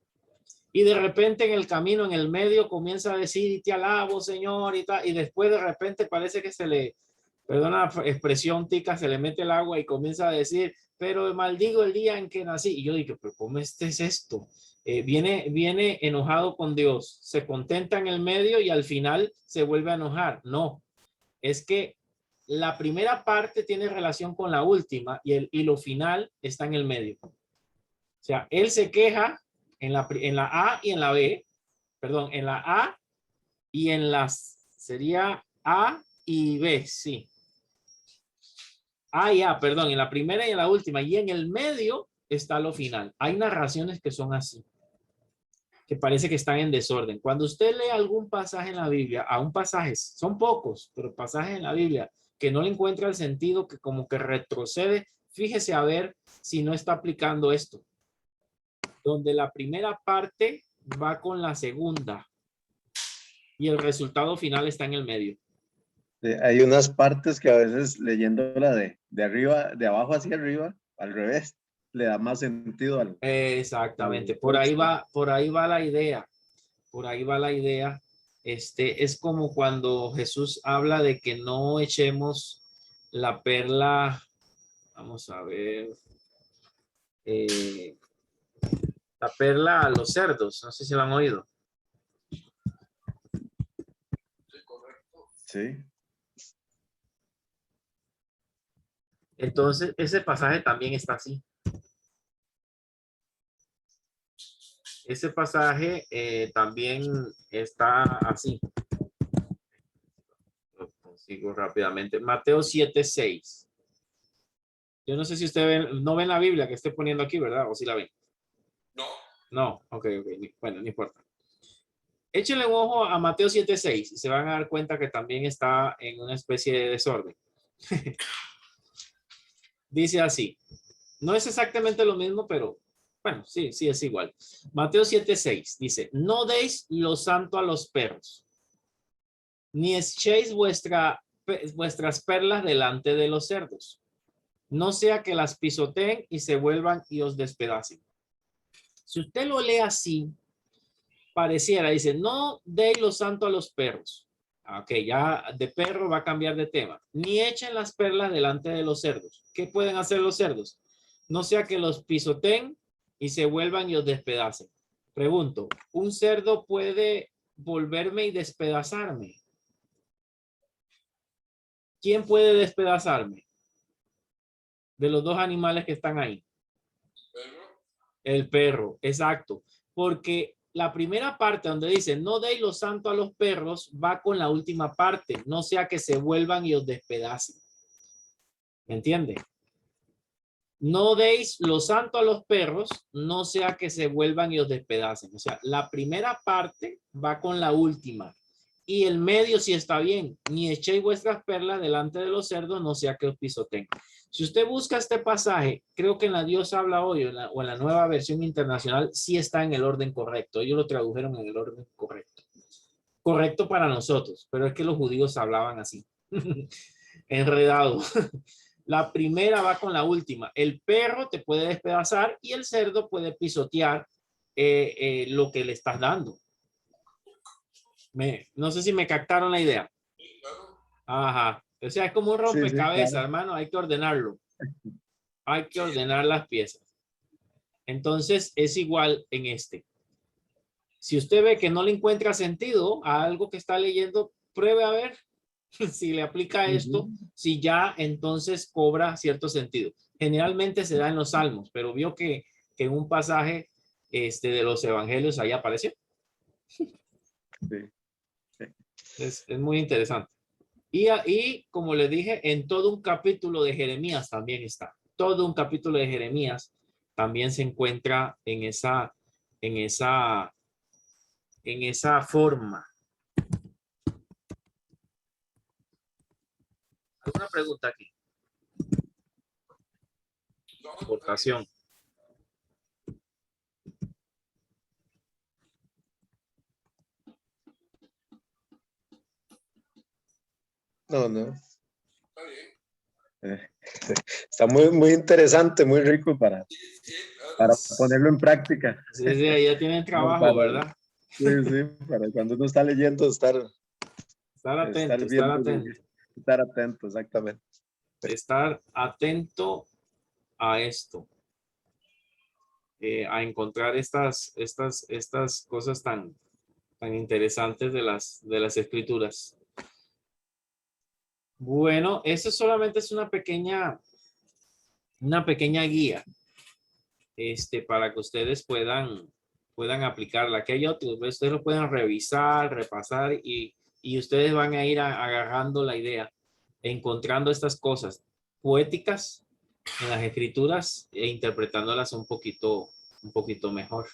y de repente en el camino, en el medio, comienza a decir, y te alabo, Señor, y tal, y después de repente parece que se le, perdona la expresión tica, se le mete el agua y comienza a decir, pero maldigo el día en que nací. Y yo digo, pero ¿cómo es esto? Viene enojado con Dios, se contenta en el medio y al final se vuelve a enojar. No, es que la primera parte tiene relación con la última y lo final está en el medio. O sea, él se queja en la A y en la B, perdón, en la A y en las, sería A y B, sí. A y A, perdón, en la primera y en la última, y en el medio está lo final. Hay narraciones que son así, que parece que están en desorden. Cuando usted lee algún pasaje en la Biblia, aún pasajes, son pocos, pero pasajes en la Biblia, que no le encuentra el sentido, que como que retrocede, fíjese a ver si no está aplicando esto. Donde la primera parte va con la segunda y el resultado final está en el medio. Hay unas partes que a veces leyéndola de arriba, de abajo hacia arriba, al revés, le da más sentido al. Exactamente, por ahí va la idea. Por ahí va la idea. Es como cuando Jesús habla de que no echemos la perla, vamos a ver, la perla a los cerdos. No sé si lo han oído. Sí. Entonces, ese pasaje también está así. Ese pasaje también está así. Lo consigo rápidamente. Mateo 7:6. Yo no sé si usted no ven la Biblia que estoy poniendo aquí, ¿verdad? ¿O si la ven? No. No, ok. Bueno, no importa. Échenle un ojo a Mateo 7:6 y se van a dar cuenta que también está en una especie de desorden. Dice así. No es exactamente lo mismo, pero bueno, sí es igual. Mateo 7:6 dice, no deis lo santo a los perros, ni echéis vuestras perlas delante de los cerdos, no sea que las pisoteen y se vuelvan y os despedacen. Si usted lo lee así, pareciera, dice, no deis lo santo a los perros. Ok, ya de perro va a cambiar de tema. Ni echen las perlas delante de los cerdos. ¿Qué pueden hacer los cerdos? No sea que los pisoteen y se vuelvan y os despedacen. Pregunto, ¿un cerdo puede volverme y despedazarme? ¿Quién puede despedazarme? De los dos animales que están ahí. Perro. El perro, exacto. Porque la primera parte donde dice no deis lo santo a los perros va con la última parte. No sea que se vuelvan y os despedacen. ¿Me entiende? No deis lo santo a los perros, no sea que se vuelvan y os despedacen. O sea, la primera parte va con la última. Y el medio sí está bien. Ni echéis vuestras perlas delante de los cerdos, no sea que os pisoteen. Si usted busca este pasaje, creo que en la Dios habla hoy o en la nueva versión internacional, sí está en el orden correcto. Ellos lo tradujeron en el orden correcto. Correcto para nosotros, pero es que los judíos hablaban así. Enredado. La primera va con la última. El perro te puede despedazar y el cerdo puede pisotear lo que le estás dando. No sé si me captaron la idea. Sí, claro. Ajá. O sea, es como un rompecabezas, claro. hermano. Hay que ordenarlo. Hay que ordenar las piezas. Entonces, es igual en este. Si usted ve que no le encuentra sentido a algo que está leyendo, pruebe a ver si le aplica esto, si ya entonces cobra cierto sentido. Generalmente se da en los salmos, pero vio que en un pasaje de los evangelios ahí apareció. Sí. Es muy interesante. Y como le dije, en todo un capítulo de Jeremías también está. Todo un capítulo de Jeremías también se encuentra en esa forma. ¿Alguna pregunta aquí? No, Aportación. No, no. está bien. Está muy interesante, muy rico para Sí, claro. ponerlo en práctica. Sí, ya tienen trabajo, Para- ¿verdad? Sí, para cuando uno está leyendo, Estar atento, estar viendo, atento. estar atento, exactamente. Estar atento a esto. A encontrar estas cosas tan interesantes de las escrituras. Bueno, eso solamente es una pequeña guía para que ustedes puedan aplicarla. Aquí hay otros, ustedes lo pueden revisar, repasar y ustedes van a ir agarrando la idea, encontrando estas cosas poéticas en las escrituras e interpretándolas un poquito mejor.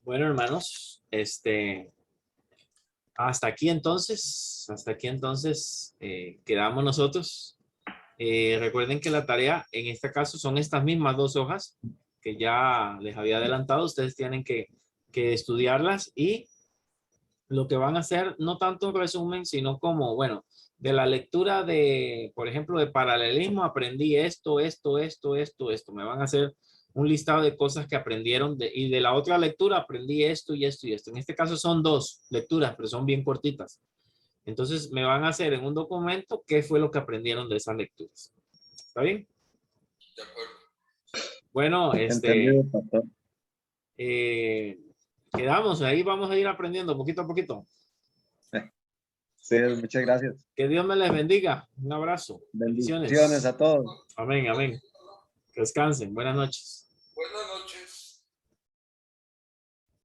Bueno, hermanos, hasta aquí entonces quedamos nosotros. Recuerden que la tarea en este caso son estas mismas 2 hojas que ya les había adelantado. Ustedes tienen que estudiarlas y lo que van a hacer no tanto un resumen, sino como, bueno, de la lectura de, por ejemplo, de paralelismo aprendí esto. Me van a hacer un listado de cosas que aprendieron y de la otra lectura aprendí esto y esto y esto. En este caso son 2 lecturas, pero son bien cortitas. Entonces me van a hacer en un documento qué fue lo que aprendieron de esas lecturas. ¿Está bien? De acuerdo. Bueno, Entendido, pastor. quedamos ahí, vamos a ir aprendiendo poquito a poquito. Sí, muchas gracias. Que Dios me les bendiga. Un abrazo. Bendiciones a todos. Amén, amén. Que descansen. Buenas noches. Buenas noches.